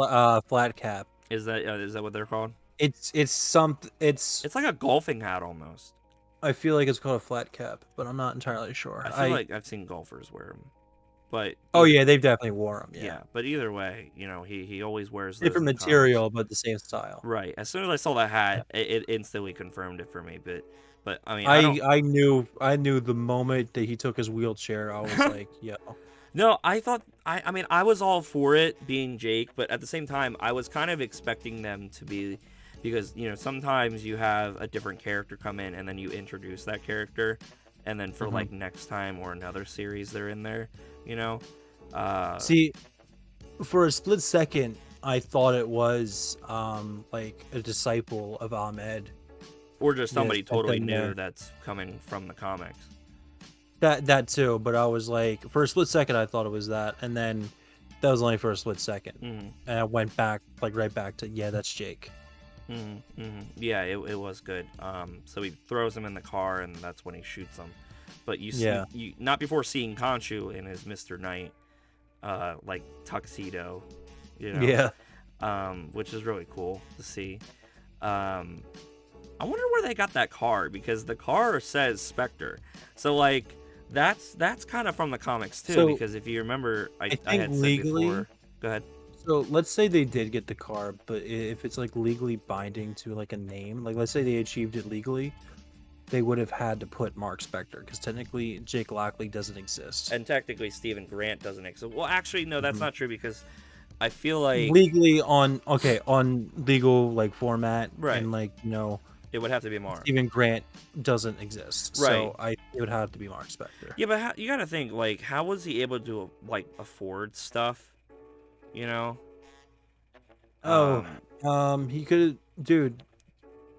Flat cap. Is that what they're called? It's something. It's It's like a golfing hat almost. I feel like it's called a flat cap, but I'm not entirely sure. I feel like I've seen golfers wear them, but Oh yeah, they've definitely wore them. Yeah, yeah, but either way, he always wears those different in the comics. material, but the same style. Right. As soon as I saw that Yeah. hat, it instantly confirmed it for me. But I mean, I don't. I knew the moment that he took his wheelchair, I was like, yo. No, I thought I mean I was all for it being Jake, but at the same time I was kind of expecting them to be because sometimes you have a different character come in and then you introduce that character and then for Mhm. like next time or another series they're in there, you know? Uh See, for a split second, I thought it was like a disciple of Ahmed or just that somebody sent totally them new there. that's coming from the comics. That too, but I was like, for a split second, I thought it was that, and then that was only for a split second, Mhm. and I went back, like right back to yeah, that's Jake. Mhm. Mhm. Yeah, it was good. So he throws him in the car and that's when he shoots him. But Yeah, you not before seeing Khonshu in his Mr. Knight like tuxedo, you know, yeah. which is really cool to see. Um, I wonder where they got that car because the car says Spector, so like that's kind of from the comics too. So Because if you remember, I I think had said legally, before. Go ahead. so let's say they did get the car, but if it's like legally binding to like a name, like let's say they achieved it legally, they would have had to put Mark Spector because technically Jake Lockley doesn't exist. And technically, Stephen Grant doesn't exist. Well, actually, no, that's Mhm. not true because I feel like Legally on legal like format right, and like it would have to be Mark. Stephen Grant doesn't exist, Right. so it would have to be Mark Spector. Yeah, but you gotta think like, how was he able to like afford stuff? You know, Oh, um, he could, dude,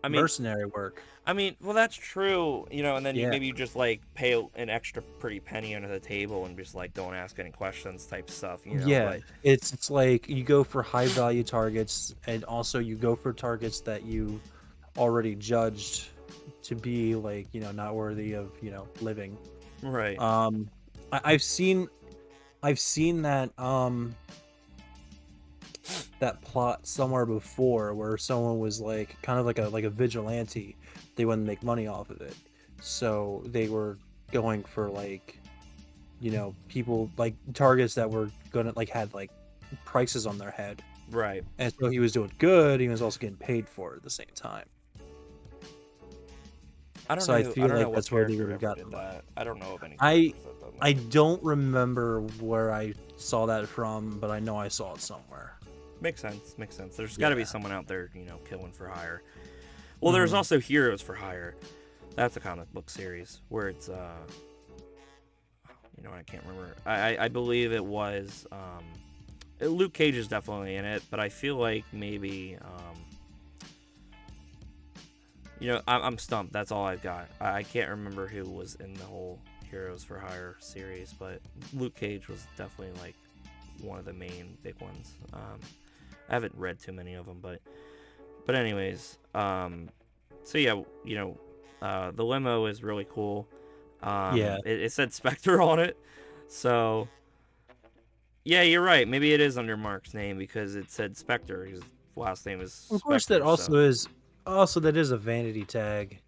I mean, mercenary work. well, that's true. And then Yeah, maybe you just like pay an extra pretty penny under the table and just like don't ask any questions type stuff. yeah. But It's like you go for high value targets, and also you go for targets that you already judged to be like not worthy of living. right, Um, I've seen that plot somewhere before where someone was like kind of like a vigilante. They wanted to make money off of it, so they were going for like people like targets that were gonna like had like prices on their head, right. and so he was doing good. He was also getting paid for it at the same time. So I I feel don't know like what that's where they would character have ever gotten did the money. that. I don't know of any I characters that done I that. don't remember where I saw that from, but I know I saw it somewhere. Makes sense. Makes sense. There's got to be Yeah. someone out there, killing for hire. Well, there's Mhm. also Heroes for Hire. That's a comic book series where it's I can't remember. I believe it was Luke Cage is definitely in it, but I feel like maybe I'm stumped. That's all I've got. I can't remember who was in the whole Heroes for Hire series, but Luke Cage was definitely like one of the main big ones. I haven't read too many of them, but anyways, so yeah, the limo is really cool. Yeah. It said Spector on it, so yeah, you're right. Maybe it is under Mark's name because it said Spector. His last name is Of course, that Spector, so also that is a vanity tag,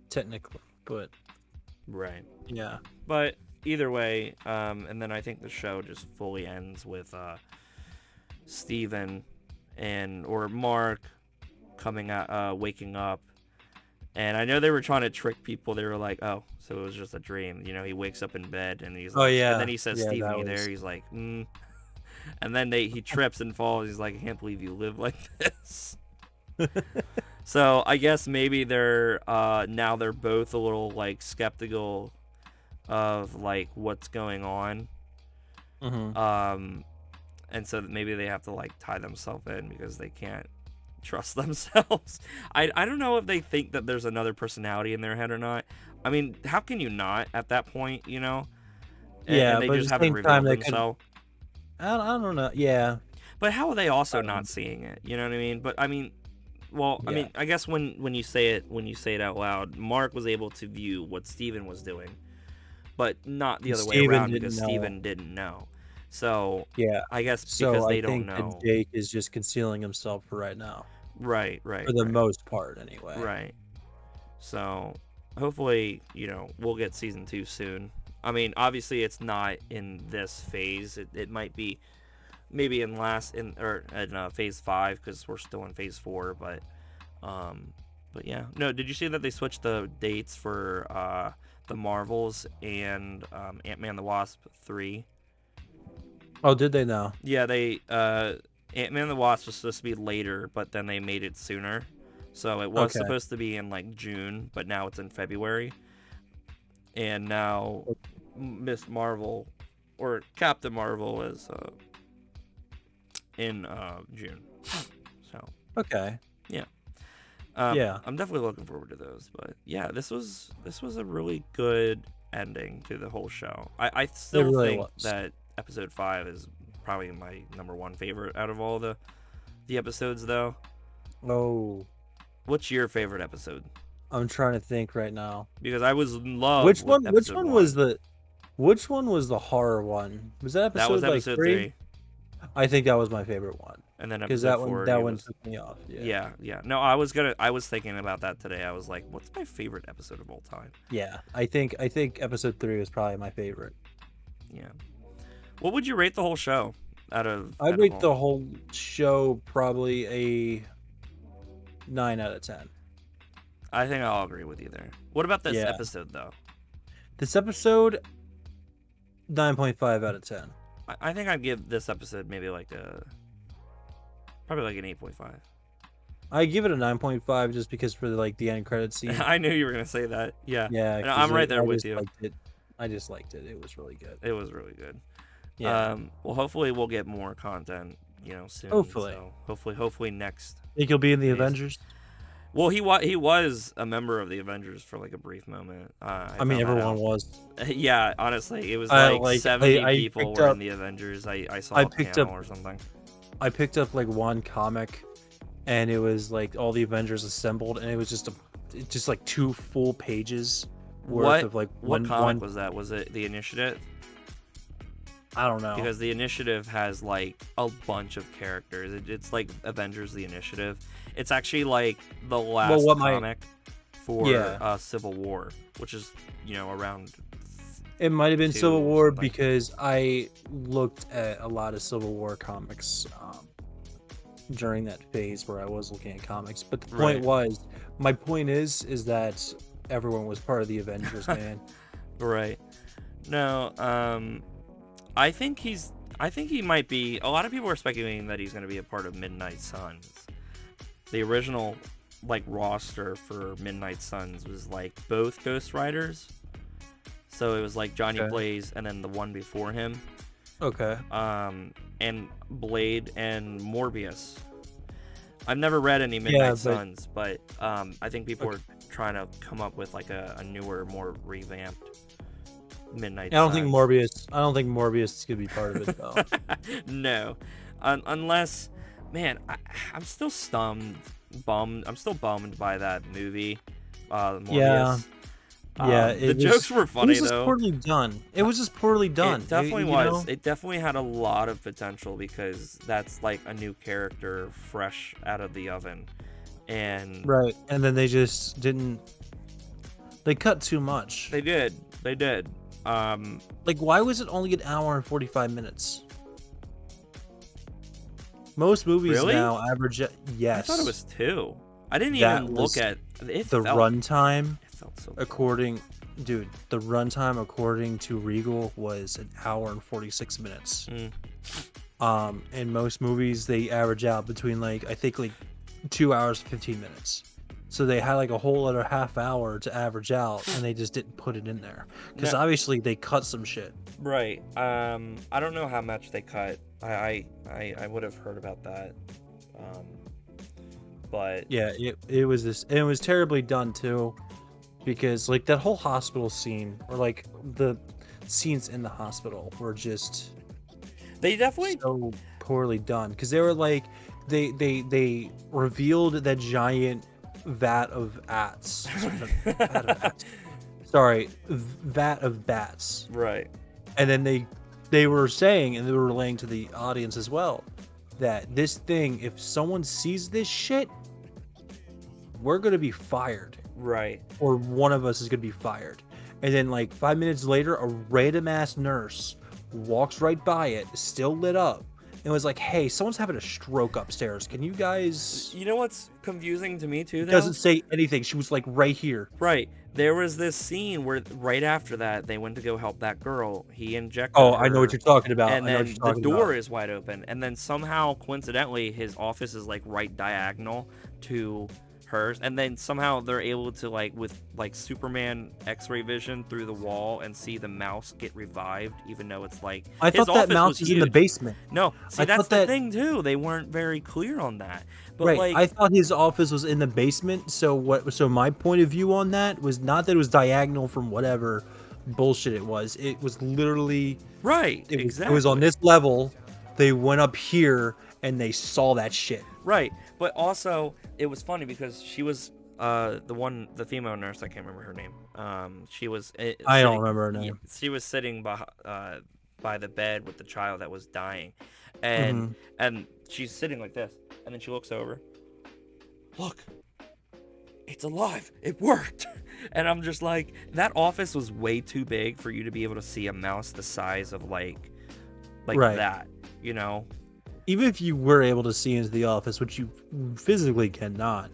technically, but right. yeah. But either way, and then I think the show just fully ends with Steven or Mark coming out, waking up. And I know they were trying to trick people. They were like, "Oh, so it was just a dream." He wakes up in bed and he's Oh like, and yeah, then he says, yeah, "Steven, that you there?" was. He's like, And then he trips and falls. He's like, "I can't believe you live like this." So I guess maybe they're now they're both a little like skeptical of like what's going on. Hmm. And so maybe they have to like tie themselves in because they can't trust themselves. I don't know if they think that there's another personality in their head or not. I mean, how can you not at that point, And Yeah, they but at just the haven't same time, revealed they could. themselves. I don't know. Yeah, But how are they also I don't know. not seeing it? You know what I mean? But I mean, well, I Yeah, mean, I guess when you say it out loud, Mark was able to view what Steven was doing, but not the and other way Steven around didn't because know. Steven didn't know. So Yeah, I guess so because I they don't think that know. Jake is just concealing himself for right now, Right, right, for the right, most part, anyway. right. So hopefully, we'll get season 2 soon. I mean, obviously it's not in this phase. It might be maybe in phase 5 because we're still in phase 4. But yeah, no. Did you see that they switched the dates for the Marvels and Ant-Man the Wasp 3? Oh, did they know? Yeah, they Ant-Man and the Wasp was supposed to be later, but then they made it sooner. So it was Okay. supposed to be in like June, but now it's in February. And now Miss Marvel or Captain Marvel is in June. So Okay. yeah, Yeah, I'm definitely looking forward to those. But yeah, this was a really good ending to the whole show. I it still really think was. that episode 5 is probably my number 1 favorite out of all the episodes, though. Oh, What's your favorite episode? I'm trying to think right now. Because I was in love Which with one? Which episode one was 1. the? Which one was the horror one? Was that That was episode like episode 3? 3, I think that was my favorite one and then because episode 4 that it one was. took me off. Yeah. Yeah, yeah. No, I was thinking about that today. I was like, what's my favorite episode of all time? Yeah. I think episode 3 was probably my favorite. Yeah. What would you rate the whole show I'd out of rate all? the whole show probably a 9 out of 10. I think I'll agree with you there. What about this Yeah. episode though? This episode 9.5 out of 10. I think I'd give this episode maybe probably like an 8.5. I give it a 9.5 just because for like the end credit scene. I knew you were gonna say that. Yeah, Yeah, and because I'm right there I with just you. liked it. I just liked it. It was really good. It was really good. Yeah. Well, hopefully we'll get more content, soon. Hopefully. So hopefully next Think you'll be in the phase. Avengers? Well, he was a member of the Avengers for like a brief moment. I I mean, found that everyone out. was. Yeah, honestly, it was I like like 70 I people picked were up in the Avengers. I saw I a picked panel up or something. I picked up like one comic, and it was like all the Avengers assembled, and it was just like 2 full pages worth What of like what one comic one. was that? Was it the Initiative? I don't know. Because the Initiative has like a bunch of characters. It's like Avengers: The Initiative. It's actually like the Well, last what my comic for yeah, Civil War, which is around it might have been 2 Civil or War something. because I looked at a lot of Civil War comics during that phase where I was looking at comics. But the point Right. was, my point is that everyone was part of the Avengers, man. Right. No, I think he might be. A lot of people are speculating that he's going to be a part of Midnight Suns. The original like roster for Midnight Suns was like both Ghost Riders. So it was like Johnny Okay. Blaze and then the one before him, Okay. and Blade and Morbius. I've never read any Yeah, Midnight but Suns, but I think people okay. are trying to come up with like a newer, more revamped Midnight I don't think Suns. Morbius. I don't think Morbius is gonna be part of it though. No, unless, man, I'm still bummed. I'm still bummed by that movie, Yeah, Morbius. yeah. The jokes were It was funny just though. poorly done. It was just poorly done. It definitely You was. know. It definitely had a lot of potential because that's like a new character fresh out of the oven, and Right. And then they just didn't. They cut too much. they did. They did. Um, Like, why was it only an hour and 45 minutes? Most movies really? now average. I thought it Yes, was 2. I didn't that even look was at it. the runtime. It felt so good. According, dude, the runtime according to Regal was an hour and 46 minutes. Mm. In most movies they average out between like I think like 2 hours 15 minutes. So they had like a whole other half hour to average out, and they just didn't put it in there because No, obviously they cut some shit. right. I don't know how much they cut. I would have heard about that. Um, but Yeah, it was this. And it was terribly done too, because like that whole hospital scene, or like the scenes in the hospital, were just they definitely so poorly done. Because they were like, they revealed that giant vat of ats. Vat of ats. Sorry, vat of bats. right. And then they were saying, and they were relaying to the audience as well, that this thing, if someone sees this shit, we're gonna be fired, Right. or one of us is gonna be fired. And then like 5 minutes later, a random ass nurse walks right by it, still lit up, and was like, "Hey, someone's having a stroke upstairs. Can you guys?" You know what's confusing to me too, though? Doesn't say anything. She was like right here. Right. There was this scene where right after that they went to go help that girl. He injected Oh, her, I know what you're talking about. and I know what then you're the talking door about. is wide open, and then somehow coincidentally his office is like right diagonal to hers, and then somehow they're able to like with like Superman X-ray vision through the wall and see the mouse get revived, even though it's like I his thought that office mouse was in the huge. basement. No, see I that's thought the that thing too. They weren't very clear on that, but Right. like I thought his office was in the basement. So what? So my point of view on that was not that it was diagonal from whatever bullshit it was. It was literally right, it was on exactly. this level. They went up here and they saw that shit. Right, but also it was funny because she was the female nurse. I can't remember her name. She was I don't sitting. remember her Yeah, name. she was sitting by the bed with the child that was dying, and Hmm. and she's sitting like this, and then she looks over. Look, it's alive. It worked. And I'm just like, that office was way too big for you to be able to see a mouse the size of like Right. that, you know? Even if you were able to see into the office, which you physically cannot.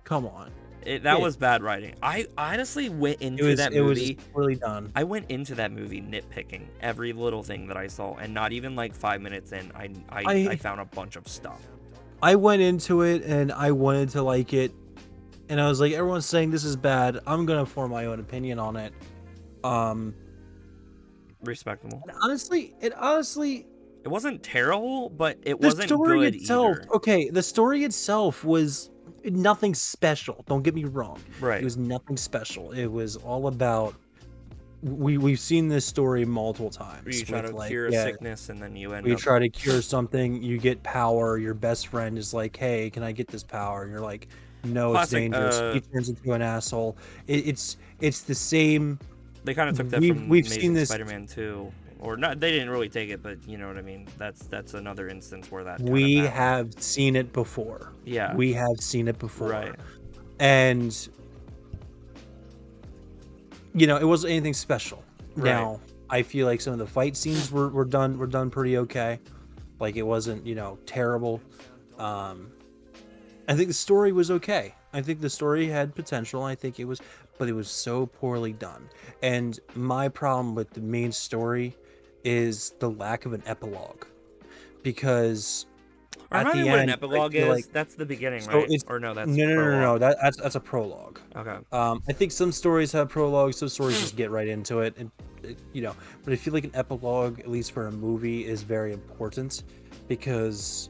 Come on. That It, was bad writing. I honestly went it into was that it was just movie. poorly done. I went into that movie nitpicking every little thing that I saw, and not even like 5 minutes in, I I found a bunch of stuff. I went into it and I wanted to like it, and I was like, everyone's saying this is bad. I'm gonna form my own opinion on it. Um, Respectable. and honestly, It wasn't terrible, but it the wasn't story good itself, either. okay, the story itself was nothing special. Don't get me wrong. It Right. was nothing special. It was all about we've seen this story multiple Where times you try with to like, cure a yeah, sickness and then you end we up. try to cure something, you get power, your best friend is like, hey, can I get this power? And you're like, no, it's Classic. dangerous. He turns into an asshole. It's the same. They kind of took that We've from we've seen Amazing this. Spider-Man 2, or not. They didn't really take it, but you know what I mean. That's another instance where that kind of We happened. have seen it before. Yeah. We have seen it before. Right. And it wasn't anything special. Right. Now, I feel like some of the fight scenes were done pretty okay. Like it wasn't, terrible. I think the story was okay. I think the story had potential. But it was so poorly done. And my problem with the main story is the lack of an epilogue. Because at Remind me the what an end, I epilogue feel like is. That's the beginning, so right? it's Or no, that's no. prologue. That's a prologue. Okay. I think some stories have prologues, some stories just get right into it, and But I feel like an epilogue, at least for a movie, is very important because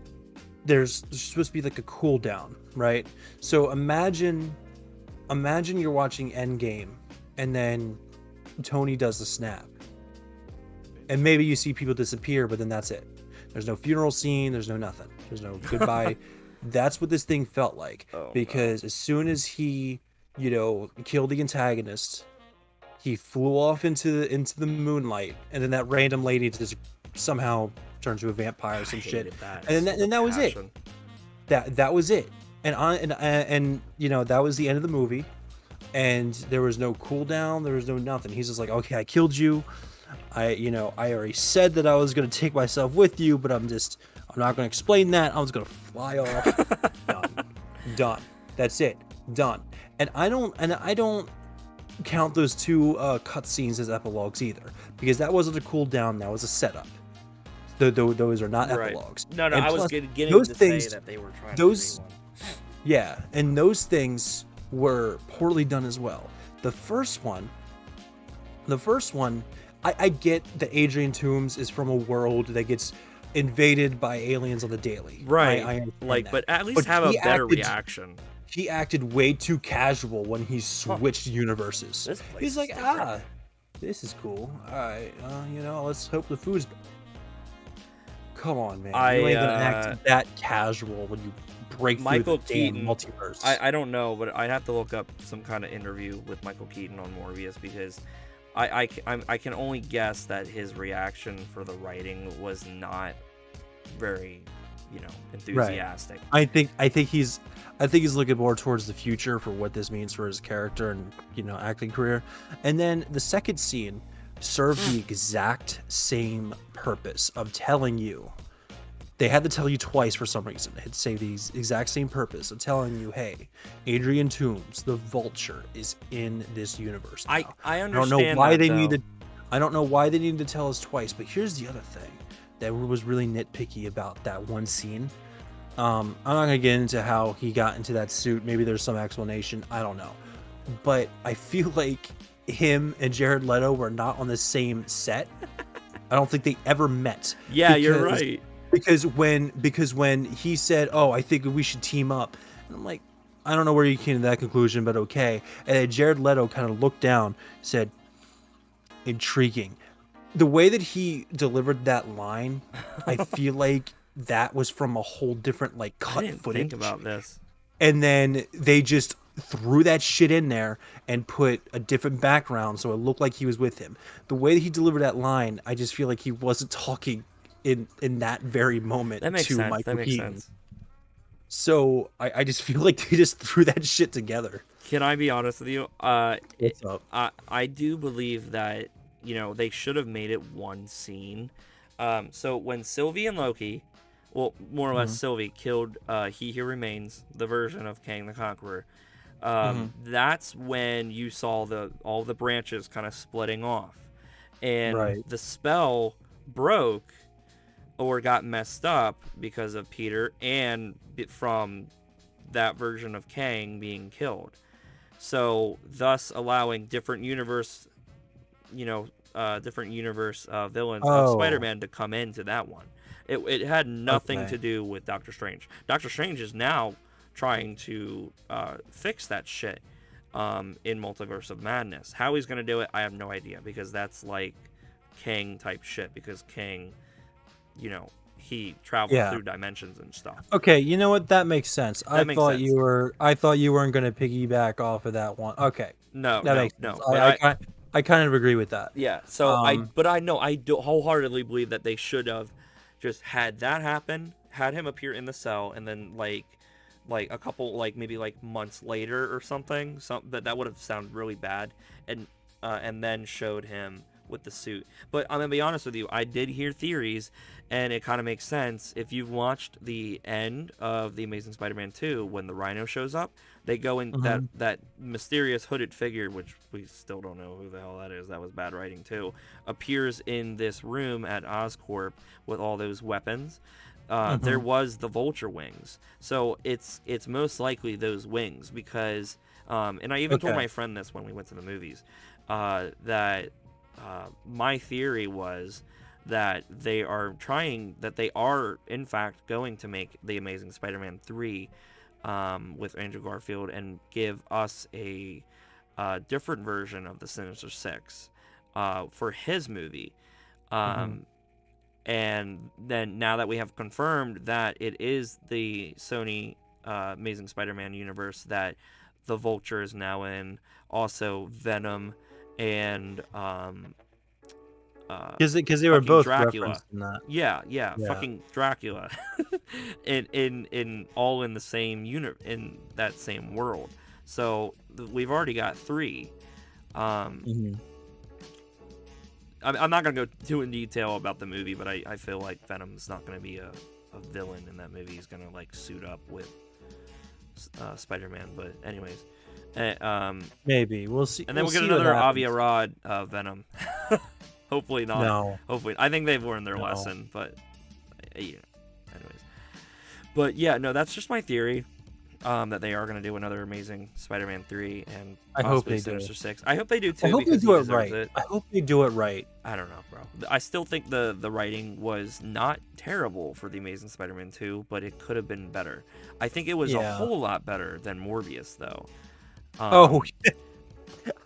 there's supposed to be like a cool down, right? So imagine you're watching Endgame, and then Tony does the snap. And maybe you see people disappear, but then that's it. There's no funeral scene, there's no nothing. There's no goodbye. That's what this thing felt like. Oh Because as soon as he, killed the antagonist, he flew off into the moonlight, and then that random lady just somehow turned to a vampire or some shit. hated that. And then So and that was it. passion. That was it. And that was the end of the movie. And there was no cooldown, there was no nothing. He's just like, okay, I killed you. I already said that I was gonna take myself with you, but I'm not gonna explain that. I was gonna fly off. Done. That's it. Done. And I don't count those two cutscenes as epilogues either, because that wasn't a cooldown. That was a setup. Those are not Right. epilogues. No, And I was plus, getting those to things, say that they were trying those to be one. yeah, and those things were poorly done as well. The first one, I get that Adrian Toomes is from a world that gets invaded by aliens on the daily. Right. I understand Like, that. but at least But have a he better acted- reaction. He acted way too casual when he switched universes. This place He's is like, different. this is cool. All right, let's hope the food's. Come on, man. I, You ain't gonna act that casual when you break Michael through the damn Keaton- multiverse. I don't know, but I'd have to look up some kind of interview with Michael Keaton on Morbius, because I can only guess that his reaction for the writing was not very, enthusiastic. I think he's looking more towards the future for what this means for his character and acting career. And then the second scene served the exact same purpose of telling you. They had to tell you twice for some reason. It saved the exact same purpose of telling you, hey, Adrian Toomes, the Vulture, is in this universe now. I I don't understand know why that, they though. needed. I don't know why they needed to tell us twice. But here's the other thing that was really nitpicky about that one scene. I'm not gonna get into how he got into that suit. Maybe there's some explanation. I don't know. But I feel like him and Jared Leto were not on the same set. I don't think they ever met. Yeah, you're right. Because when he said, "Oh, I think we should team up," and I'm like, I don't know where you came to that conclusion, but okay. And then Jared Leto kind of looked down, said, "Intriguing." The way that he delivered that line, I feel like that was from a whole different cut I didn't footage. think about this. And then they just threw that shit in there and put a different background so it looked like he was with him. The way that he delivered that line, I just feel like he wasn't talking in that very moment That makes to sense. Michael That makes Keaton. sense. So I just feel like they just threw that shit together. Can I be honest with you? What's up? I do believe that they should have made it one scene. So when Sylvie and Loki, well, more or less Sylvie killed He Who Remains, the version of Kang the Conqueror. That's when you saw all the branches kind of splitting off, and Right. the spell broke or got messed up because of Peter and from that version of Kang being killed. So thus allowing different universe villains of Oh. Spider-Man to come into that one. It had nothing Okay. to do with Doctor Strange. Doctor Strange is now trying to fix that shit in Multiverse of Madness. How he's going to do it, I have no idea, because that's like Kang type shit, because Kang, he traveled Yeah. through dimensions and stuff. Okay, you know what? That makes sense. I makes thought sense. you weren't going to piggyback off of that one. Okay, No, that no, makes no. sense. But I kind of agree with that. yeah, so Um, I know, I do wholeheartedly believe that they should have just had that happen, had him appear in the cell, and then like a couple maybe months later or something, that would have sounded really bad, and then showed him with the suit. But I'm gonna be honest with you, I did hear theories, and it kind of makes sense. If you've watched the end of the Amazing Spider-Man 2, when the Rhino shows up, they go in that mysterious hooded figure, which we still don't know who the hell that is. That was bad writing too. Appears in this room at Oscorp with all those weapons. There was the Vulture wings, so it's most likely those wings, because and I even told my friend this when we went to the movies, that my theory was that they are in fact going to make the Amazing Spider-Man 3 with Andrew Garfield and give us a different version of the Sinister Six. for his movie. Hmm. And then now that we have confirmed that it is the Sony Amazing Spider-Man universe that the Vulture is now in, also Venom and Because they were fucking both Dracula. referenced in that. Yeah, Yeah. fucking Dracula, in all in the same in that same world. So we've already got three. Um, Hmm. I'm not gonna go too in detail about the movie, but I feel like Venom's not gonna be a villain in that movie. He's gonna like suit up with Spider-Man. But anyways, Maybe we'll see. and then We'll we'll get see what another Avi happens. Arad Venom. Hopefully not. No, Hopefully, I think they've learned their no. lesson. But yeah, anyways. But yeah, no, that's just my theory. That they are going to do another Amazing Spider-Man 3 and I hope possibly they do. Sinister 6. I hope they do I too hope they because he do it deserves right. it. I hope they do it right. I don't know, bro. I still think the writing was not terrible for the Amazing Spider-Man 2, but it could have been better. I think it was a Yeah. whole lot better than Morbius though. Oh, Um,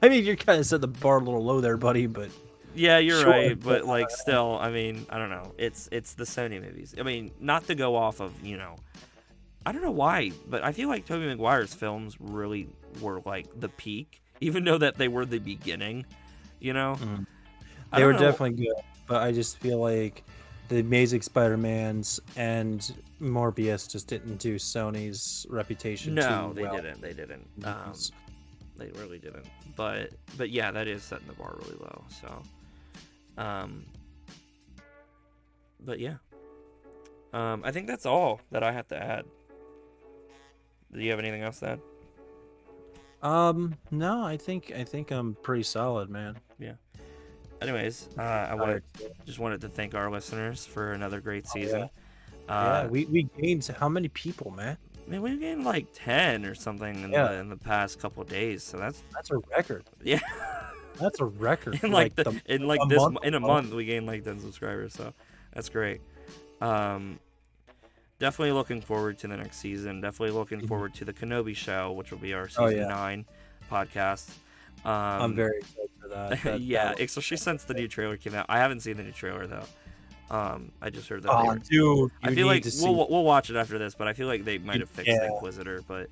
I mean, you kind of set the bar a little low there, buddy. But yeah, you're sure. right, but like still, I mean, I don't know. It's the Sony movies. I mean, not to go off of, I don't know why, but I feel like Tobey Maguire's films really were like the peak, even though that they were the beginning. You know, Mm. I They don't were know. definitely good, but I just feel like the Amazing Spider-Mans and Morbius just didn't do Sony's reputation too No, they well. didn't. They didn't. They really didn't. But yeah, that is setting the bar really low. So, um, but yeah, I think that's all that I have to add. Do you have anything else to add? No, I think I'm pretty solid, man. Yeah. Anyways, Tired. just wanted to thank our listeners for another great Oh yeah, season. yeah. Uh, We gained how many people, man? Man, we gained like 10 or something Yeah, in the past couple of days. So that's a record. yeah. That's a record in for like like the the in like a this month in a alone. month we gained like 10 subscribers. So that's great. Um, Definitely looking forward to the next season. Definitely looking Mhm. forward to the Kenobi show, which will be our Oh season yeah, 9 podcast. I'm Um, very excited for that. That yeah, looks especially since the fantastic. new trailer came out. I haven't seen the new trailer though. I just heard that they Oh, were. dude, I you feel need like to see. we'll watch it after this, but I feel like they might have fixed the Yeah, Inquisitor, but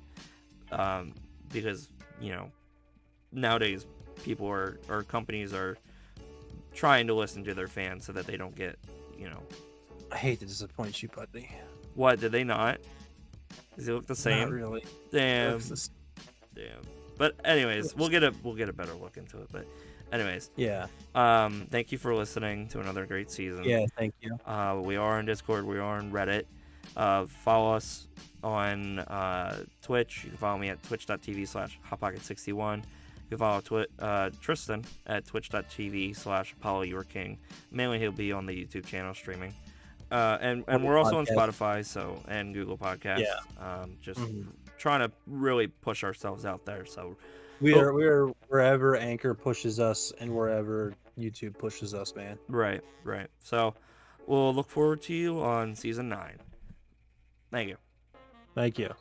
um, because nowadays people or companies are trying to listen to their fans so that they don't get you know I hate to disappoint you, buddy. what did they not? Does it look the Not same? really. It looks Damn, this. damn. But anyways, we'll get a better look into it. But anyways, Yeah, thank you for listening to another great season. yeah. Thank you. We are on Discord. We are on Reddit. Follow us on Twitch. You can follow me at twitch.tv/hotpocket61. You can follow Tristan at twitch.tv/ApolloYourKing. Mainly, he'll be on the YouTube channel streaming. And On the we're also on podcast. Spotify, and Google Podcasts. Yeah. Just Mhm. trying to really push ourselves out there. So, We hope are wherever Anchor pushes us and wherever YouTube pushes us, man. right. So, we'll look forward to you on season 9. Thank you. Thank you.